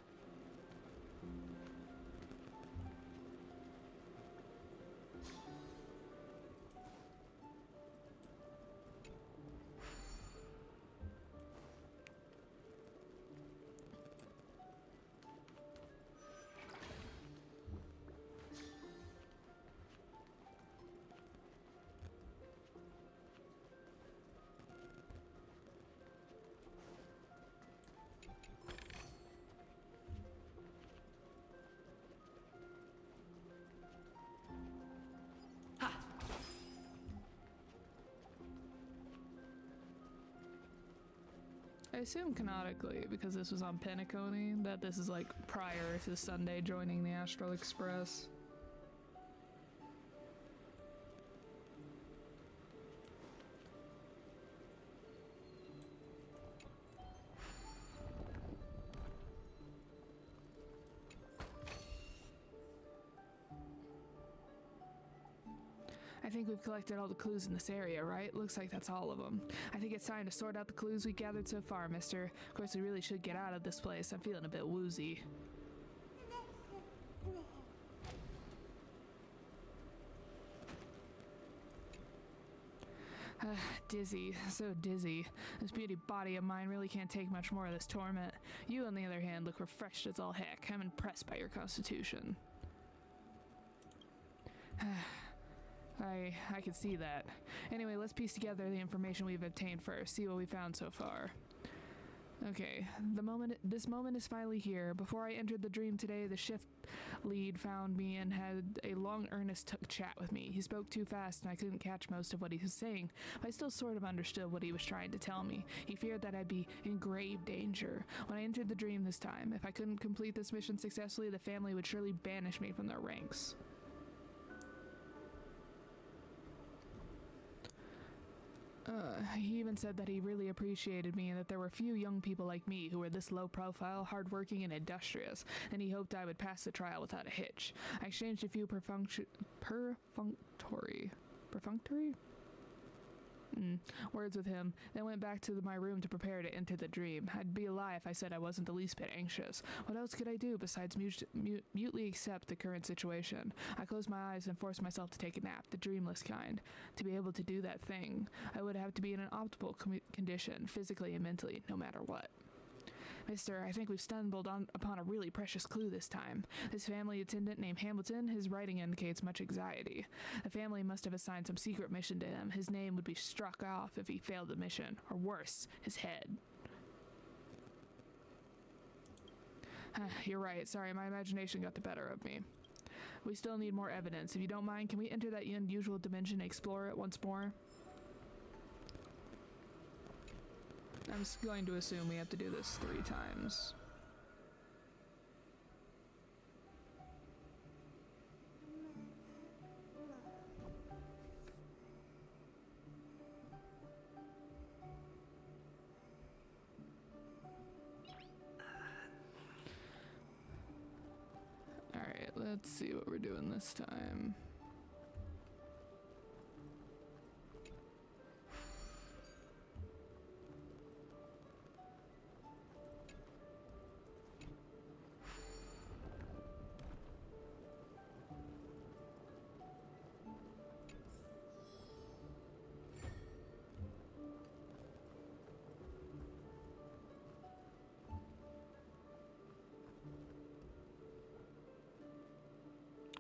I assume canonically, because this was on Penacony, that this is like prior to Sunday joining the Astral Express. I think we've collected all the clues in this area, right? Looks like that's all of them. I think it's time to sort out the clues we gathered so far, mister. Of course, we really should get out of this place. I'm feeling a bit woozy. Dizzy. So dizzy. This beauty body of mine really can't take much more of this torment. You, on the other hand, look refreshed as all heck. I'm impressed by your constitution. I can see that. Anyway, let's piece together the information we've obtained first, see what we found so far. Okay, this moment is finally here. Before I entered the dream today, the shift lead found me and had a long, earnest chat with me. He spoke too fast and I couldn't catch most of what he was saying, but I still sort of understood what he was trying to tell me. He feared that I'd be in grave danger. When I entered the dream this time, if I couldn't complete this mission successfully, the family would surely banish me from their ranks. He even said that he really appreciated me and that there were few young people like me who were this low profile, hardworking, and industrious, and he hoped I would pass the trial without a hitch. I exchanged a few perfunctory words with him, then went back to my room to prepare to enter the dream. I'd be a lie if I said I wasn't the least bit anxious. What else could I do besides mutely accept the current situation? I closed my eyes and forced myself to take a nap, the dreamless kind. To be able to do that thing, I would have to be in an optimal condition, physically and mentally, no matter what. Mister, I think we've stumbled upon a really precious clue this time. This family attendant named Hamilton, his writing indicates much anxiety. The family must have assigned some secret mission to him. His name would be struck off if he failed the mission, or worse, his head. You're right. Sorry, my imagination got the better of me. We still need more evidence. If you don't mind, can we enter that unusual dimension and explore it once more? I'm just going to assume we have to do this 3 times. Alright, let's see what we're doing this time.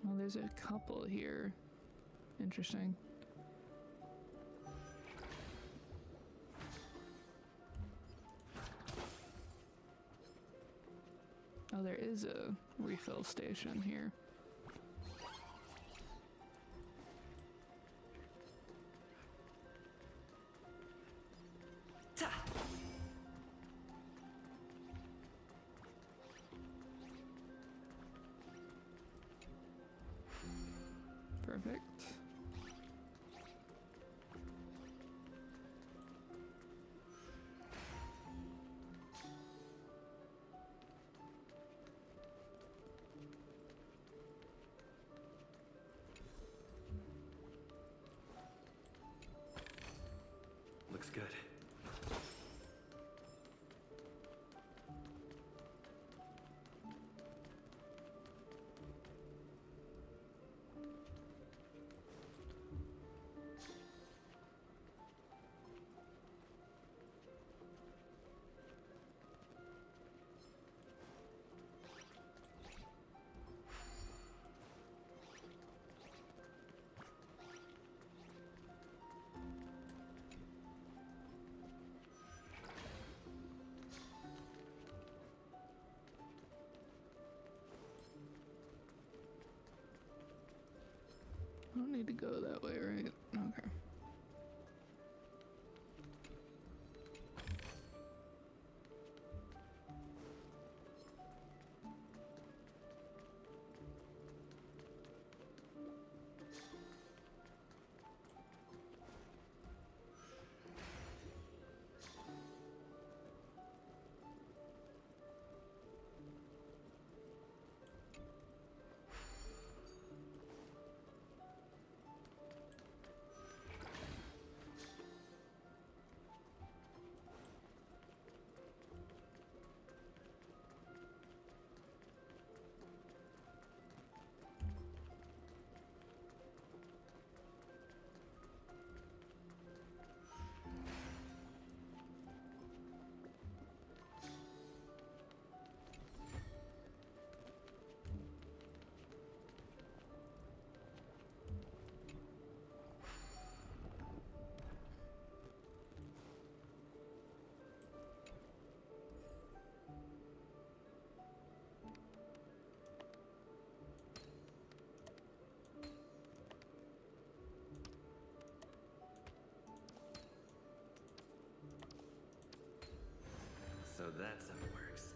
Well, there's a couple here. Interesting. Oh, there is a refill station here. Perfect. Looks good. I don't need to go that way, right? Okay. that stuff works.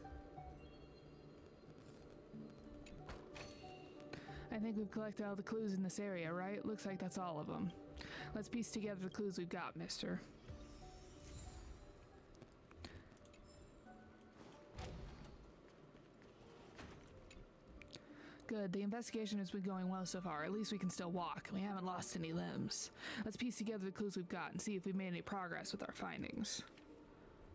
I think we've collected all the clues in this area, right? Looks like that's all of them. Let's piece together the clues we've got, mister. Good, the investigation has been going well so far. At least we can still walk. We haven't lost any limbs. Let's piece together the clues we've got and see if we've made any progress with our findings.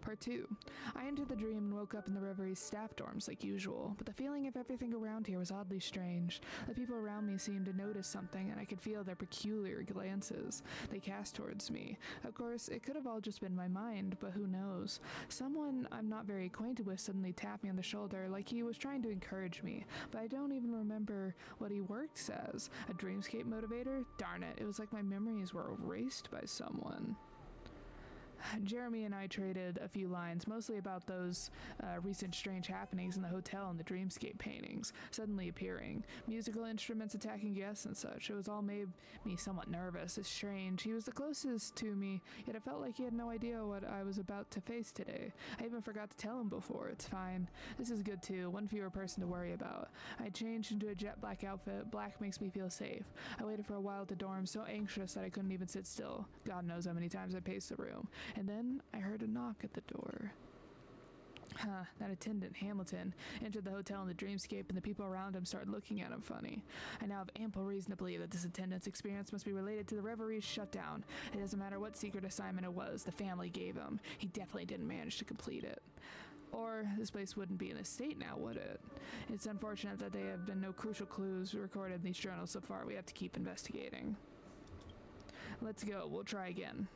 Part 2. I entered the dream and woke up in the Reverie's staff dorms like usual, but the feeling of everything around here was oddly strange. The people around me seemed to notice something, and I could feel their peculiar glances they cast towards me. Of course, it could have all just been my mind, but who knows? Someone I'm not very acquainted with suddenly tapped me on the shoulder like he was trying to encourage me, but I don't even remember what he worked as. A dreamscape motivator? Darn it, it was like my memories were erased by someone. Jeremy and I traded a few lines, mostly about those recent strange happenings in the hotel and the dreamscape paintings suddenly appearing, musical instruments attacking guests and such. It was all made me somewhat nervous. It's strange. He was the closest to me, yet it felt like he had no idea what I was about to face today. I even forgot to tell him before. It's fine. This is good too. One fewer person to worry about. I changed into a jet black outfit. Black makes me feel safe. I waited for a while at the dorm, so anxious that I couldn't even sit still. God knows how many times I paced the room. And then I heard a knock at the door. That attendant, Hamilton, entered the hotel in the dreamscape, and the people around him started looking at him funny. I now have ample reason to believe that this attendant's experience must be related to the Reverie's shutdown. It doesn't matter what secret assignment it was the family gave him. He definitely didn't manage to complete it. Or this place wouldn't be in a state now, would it? It's unfortunate that there have been no crucial clues recorded in these journals so far. We have to keep investigating. Let's go. We'll try again.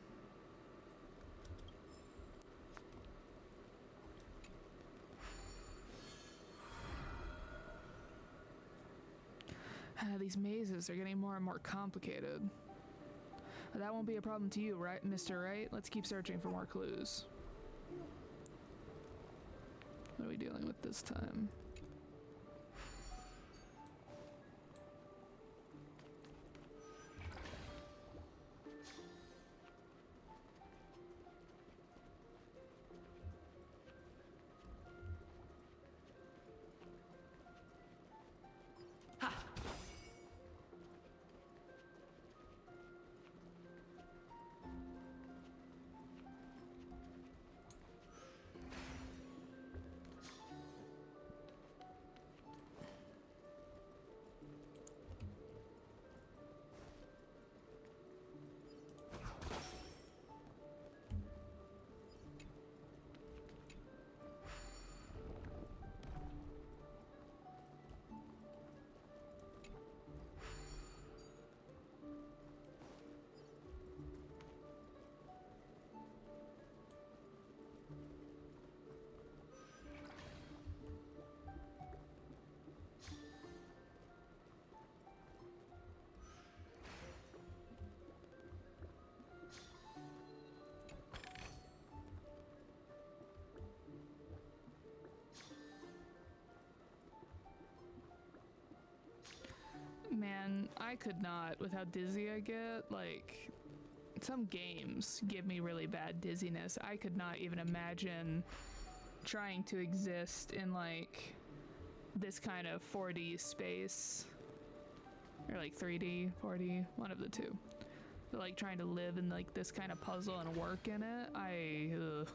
These mazes are getting more and more complicated. That won't be a problem to you, right, Mr. Right? Let's keep searching for more clues. What are we dealing with this time? Man, I could not, with how dizzy I get, like, some games give me really bad dizziness. I could not even imagine trying to exist in, like, this kind of 4D space. Or, like, 3D, 4D, one of the two. But, like, trying to live in, like, this kind of puzzle and work in it, ugh.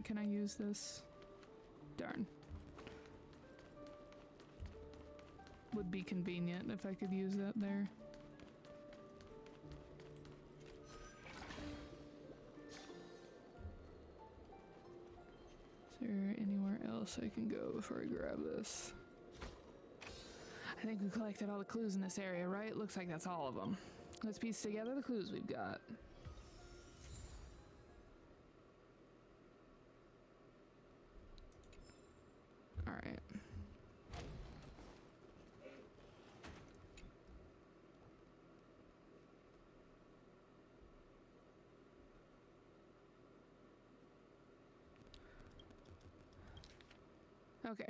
Can I use this? Darn. Would be convenient if I could use that there. Is there anywhere else I can go before I grab this? I think we collected all the clues in this area, right? Looks like that's all of them. Let's piece together the clues we've got. Alright. Okay,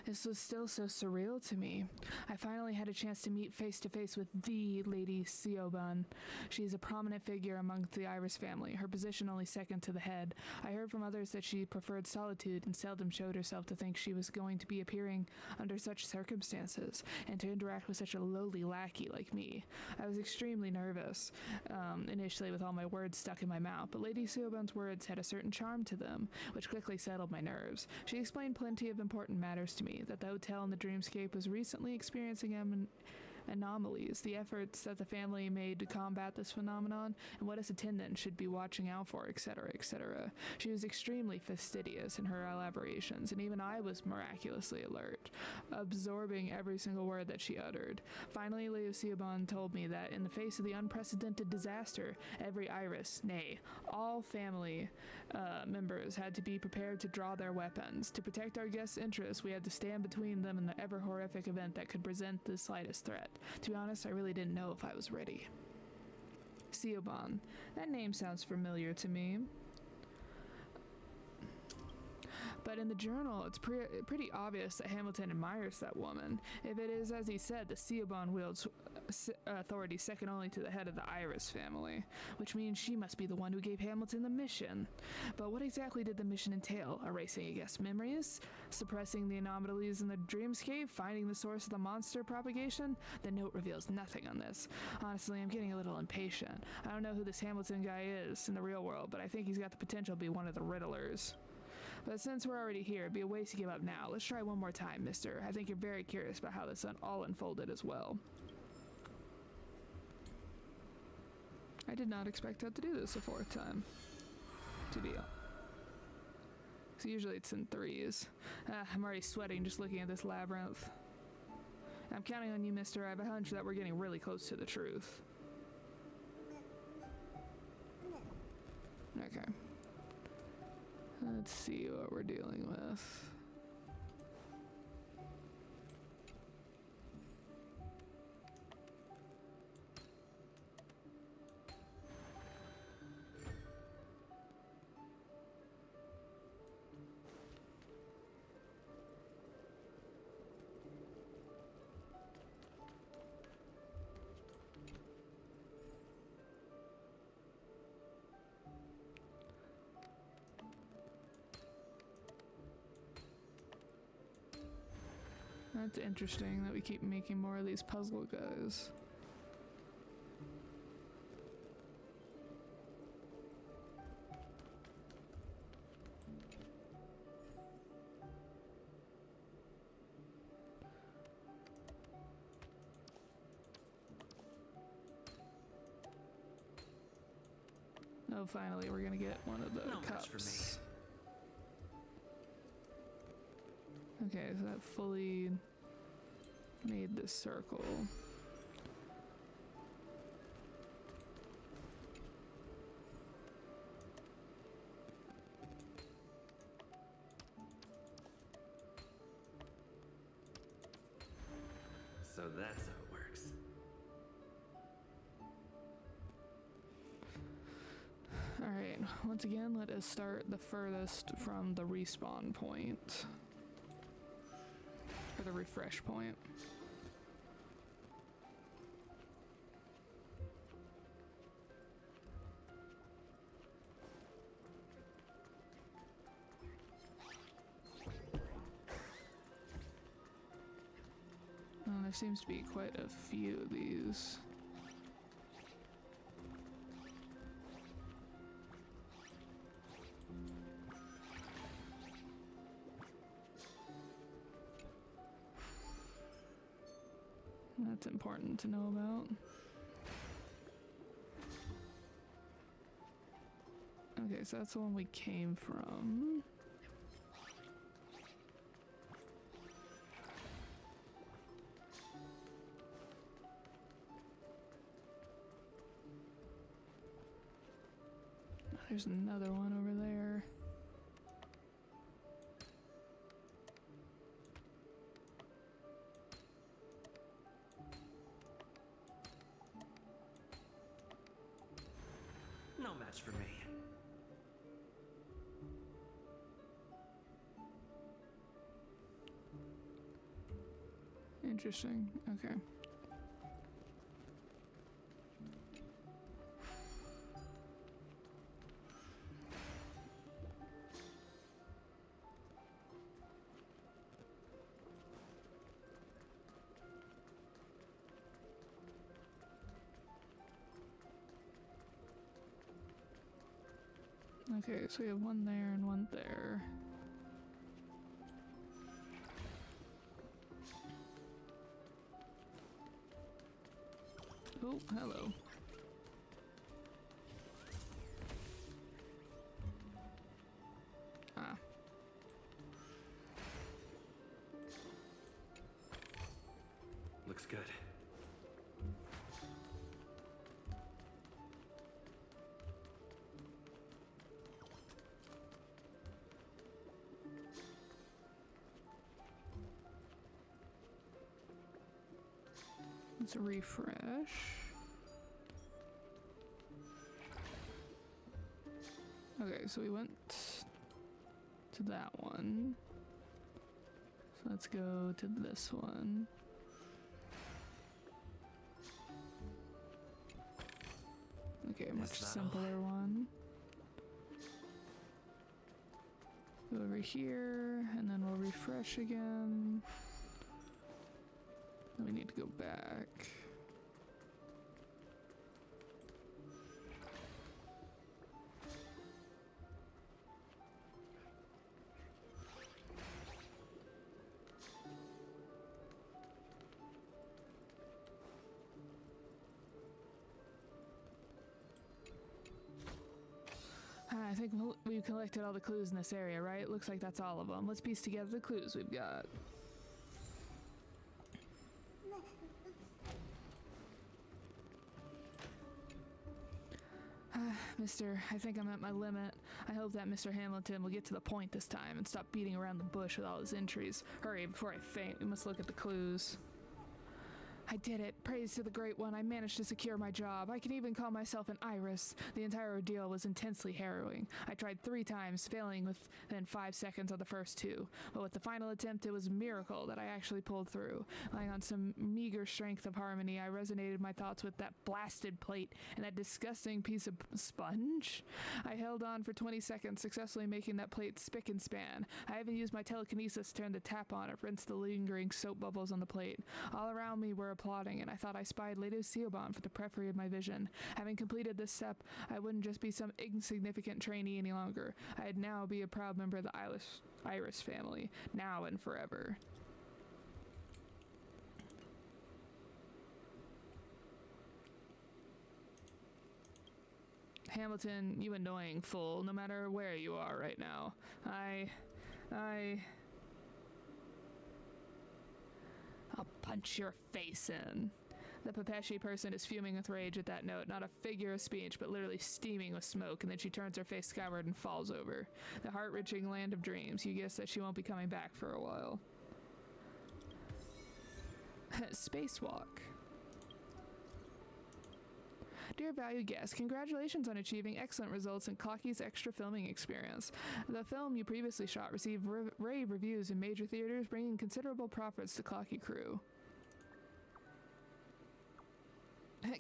this was still so surreal to me. I finally had a chance to meet face to face with the Lady Siobhan. She is a prominent figure among the Iris family, her position only second to the head. I heard from others that she preferred solitude and seldom showed herself to think she was going to be appearing under such circumstances, and to interact with such a lowly lackey like me. I was extremely nervous, initially with all my words stuck in my mouth, but Lady Siobhan's words had a certain charm to them, which quickly settled my nerves. She explained plenty of important matters to me, that the hotel in the dreamscape was recently experiencing anomalies, the efforts that the family made to combat this phenomenon, and what its attendants should be watching out for, etc., etc. She was extremely fastidious in her elaborations, and even I was miraculously alert, absorbing every single word that she uttered. Finally, Lady Siobhan told me that in the face of the unprecedented disaster, every Iris, nay, all family members had to be prepared to draw their weapons. To protect our guests' interests, we had to stand between them and the ever-horrific event that could present the slightest threat. To be honest, I really didn't know if I was ready. Siobhan. That name sounds familiar to me. But in the journal, it's pretty obvious that Hamilton admires that woman. If it is, as he said, the Siobhan wields authority second only to the head of the Iris family, which means she must be the one who gave Hamilton the mission. But what exactly did the mission entail? Erasing a guest's memories? Suppressing the anomalies in the dreamscape? Finding the source of the monster propagation? The note reveals nothing on this. Honestly, I'm getting a little impatient. I don't know who this Hamilton guy is in the real world, but I think he's got the potential to be one of the Riddlers. But since we're already here, it'd be a waste to give up now. Let's try one more time, mister. I think you're very curious about how this all unfolded as well. I did not expect to have to do this a fourth time. To deal. So usually it's in threes. I'm already sweating just looking at this labyrinth. I'm counting on you, mister. I have a hunch that we're getting really close to the truth. Okay. Let's see what we're dealing with. That's interesting that we keep making more of these puzzle guys. Oh, finally, we're gonna get one of the cups. Okay, so that fully made this circle. So that's how it works. Alright, once again, let us start the furthest from the respawn point. Or the refresh point. Well, there seems to be quite a few of these. That's important to know about. Okay, so that's the one we came from. There's another one over there. No match for me. Interesting. Okay. Okay, so we have one there and one there. Oh, hello. Ah. Looks good. Let's refresh. Okay, so we went to that one. So let's go to this one. Okay, much simpler one. Go over here, and then we'll refresh again. Then we need to go back. I think we've collected all the clues in this area, right? Looks like that's all of them. Let's piece together the clues we've got. Mister, I think I'm at my limit. I hope that Mr. Hamilton will get to the point this time and stop beating around the bush with all his entries. Hurry, before I faint. We must look at the clues. I did it. Praise to the Great One. I managed to secure my job. I can even call myself an Iris. The entire ordeal was intensely harrowing. I tried 3 times, failing within 5 seconds on the first 2. But with the final attempt, it was a miracle that I actually pulled through. Lying on some meager strength of harmony, I resonated my thoughts with that blasted plate and that disgusting piece of sponge. I held on for 20 seconds, successfully making that plate spick and span. I even used my telekinesis to turn the tap on and rinse the lingering soap bubbles on the plate. All around me were applauding, and I thought I spied Lady Seobon for the periphery of my vision. Having completed this step, I wouldn't just be some insignificant trainee any longer. I'd now be a proud member of the Iris family, now and forever. Hamilton, you annoying fool, no matter where you are right now. I'll punch your face in. The Pepeshi person is fuming with rage at that note, not a figure of speech, but literally steaming with smoke, and then she turns her face skyward and falls over. The heart-wrenching land of dreams. You guess that she won't be coming back for a while. Spacewalk. Dear valued guest, congratulations on achieving excellent results in Clocky's extra filming experience. The film you previously shot received rave reviews in major theaters, bringing considerable profits to Clocky crew.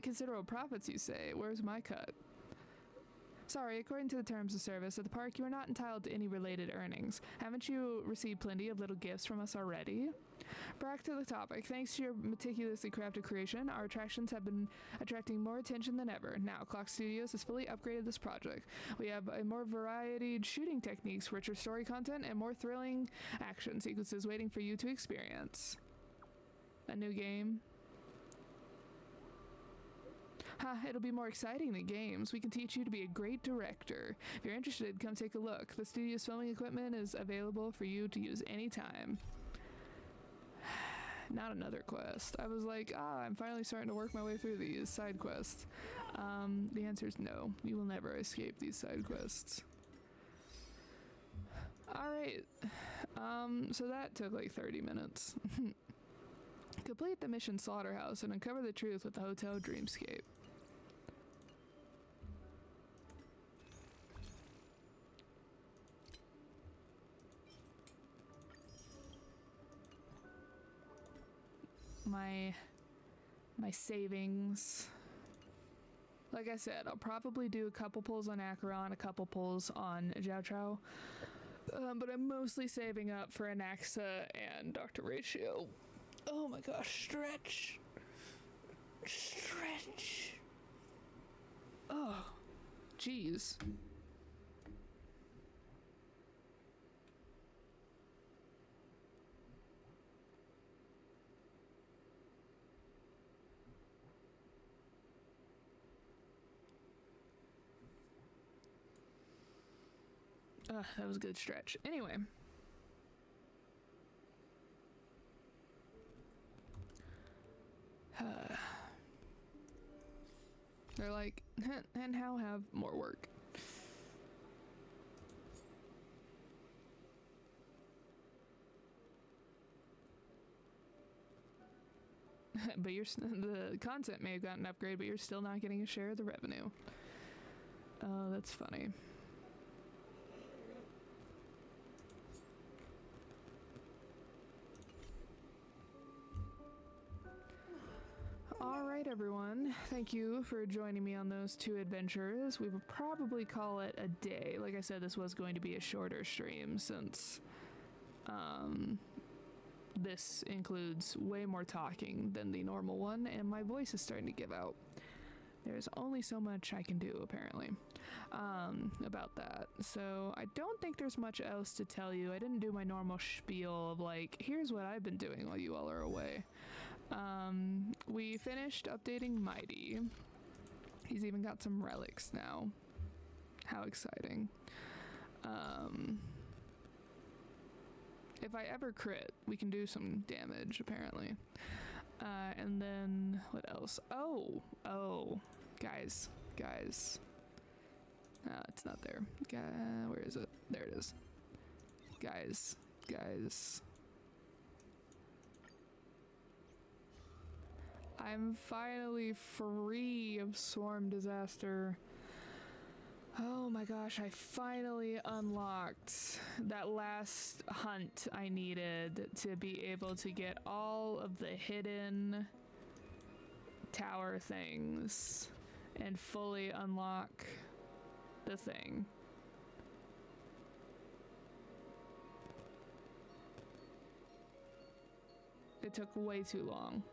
Considerable profits, you say? Where's my cut? Sorry, according to the terms of service at the park, you are not entitled to any related earnings. Haven't you received plenty of little gifts from us already? Back to the topic. Thanks to your meticulously crafted creation, our attractions have been attracting more attention than ever. Now, Clock Studios has fully upgraded this project. We have a more varied shooting techniques, richer story content, and more thrilling action sequences waiting for you to experience. A new game. Ha, it'll be more exciting than games. We can teach you to be a great director. If you're interested, come take a look. The studio's filming equipment is available for you to use anytime. Not another quest. I was like, I'm finally starting to work my way through these side quests. The answer is no. You will never escape these side quests. Alright. So that took like 30 minutes. Complete the mission Slaughterhouse and uncover the truth with the Hotel Dreamscape. My savings. Like I said, I'll probably do a couple pulls on Acheron, a couple pulls on Jiao Chao. But I'm mostly saving up for Anaxa and Dr. Ratio. Oh my gosh, stretch. Stretch. Oh, jeez. That was a good stretch. Anyway. They're like, and how have more work. But the content may have gotten an upgrade, but you're still not getting a share of the revenue. Oh, that's funny. Alright everyone, thank you for joining me on those 2 adventures. We will probably call it a day. Like I said, this was going to be a shorter stream since this includes way more talking than the normal one, and my voice is starting to give out. There's only so much I can do, apparently, about that. So I don't think there's much else to tell you. I didn't do my normal spiel of like, here's what I've been doing while you all are away. We finished updating Mighty. He's even got some relics now. How exciting. If I ever crit, we can do some damage, apparently. And then, what else? Oh, guys. It's not there. Where is it? There it is. Guys. I'm finally free of Swarm Disaster. Oh my gosh, I finally unlocked that last hunt I needed to be able to get all of the hidden tower things and fully unlock the thing. It took way too long.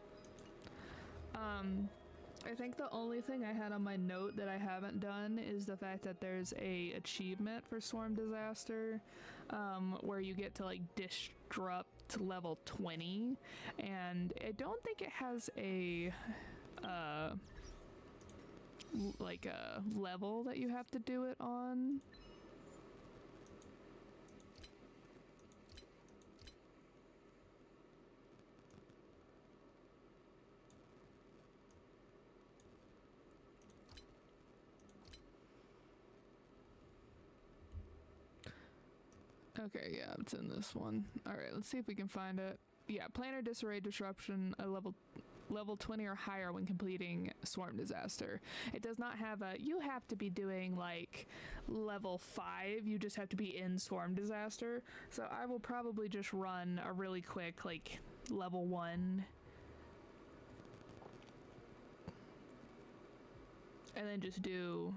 I think the only thing I had on my note that I haven't done is the fact that there's a achievement for Swarm Disaster, where you get to like disrupt level 20, and I don't think it has a like a level that you have to do it on. Okay, yeah, it's in this one. Alright, let's see if we can find it. Yeah, planar disarray disruption, a level 20 or higher when completing Swarm Disaster. It does not have a, you have to be doing like level 5, you just have to be in Swarm Disaster. So I will probably just run a really quick like level 1. And then just do...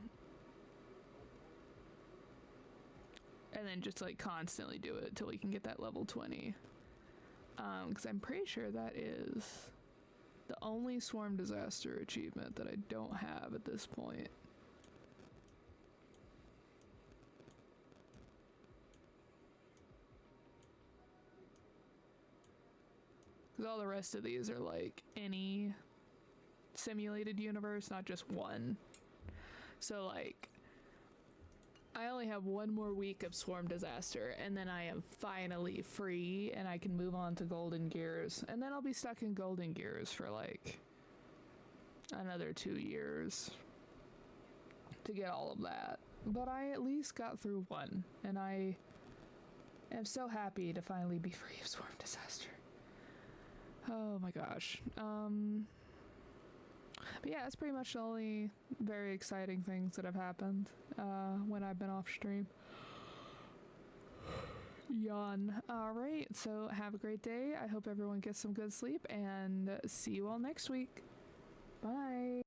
And then just like constantly do it till we can get that level 20. Because I'm pretty sure that is the only Swarm Disaster achievement that I don't have at this point. Because all the rest of these are like any simulated universe, not just one. So, like, I only have one more week of Swarm Disaster, and then I am finally free, and I can move on to Golden Gears. And then I'll be stuck in Golden Gears for, like, another 2 years to get all of that. But I at least got through one, and I am so happy to finally be free of Swarm Disaster. Oh my gosh. But yeah, that's pretty much the only very exciting things that have happened when I've been off stream. Yawn. Alright, so have a great day. I hope everyone gets some good sleep, and see you all next week. Bye.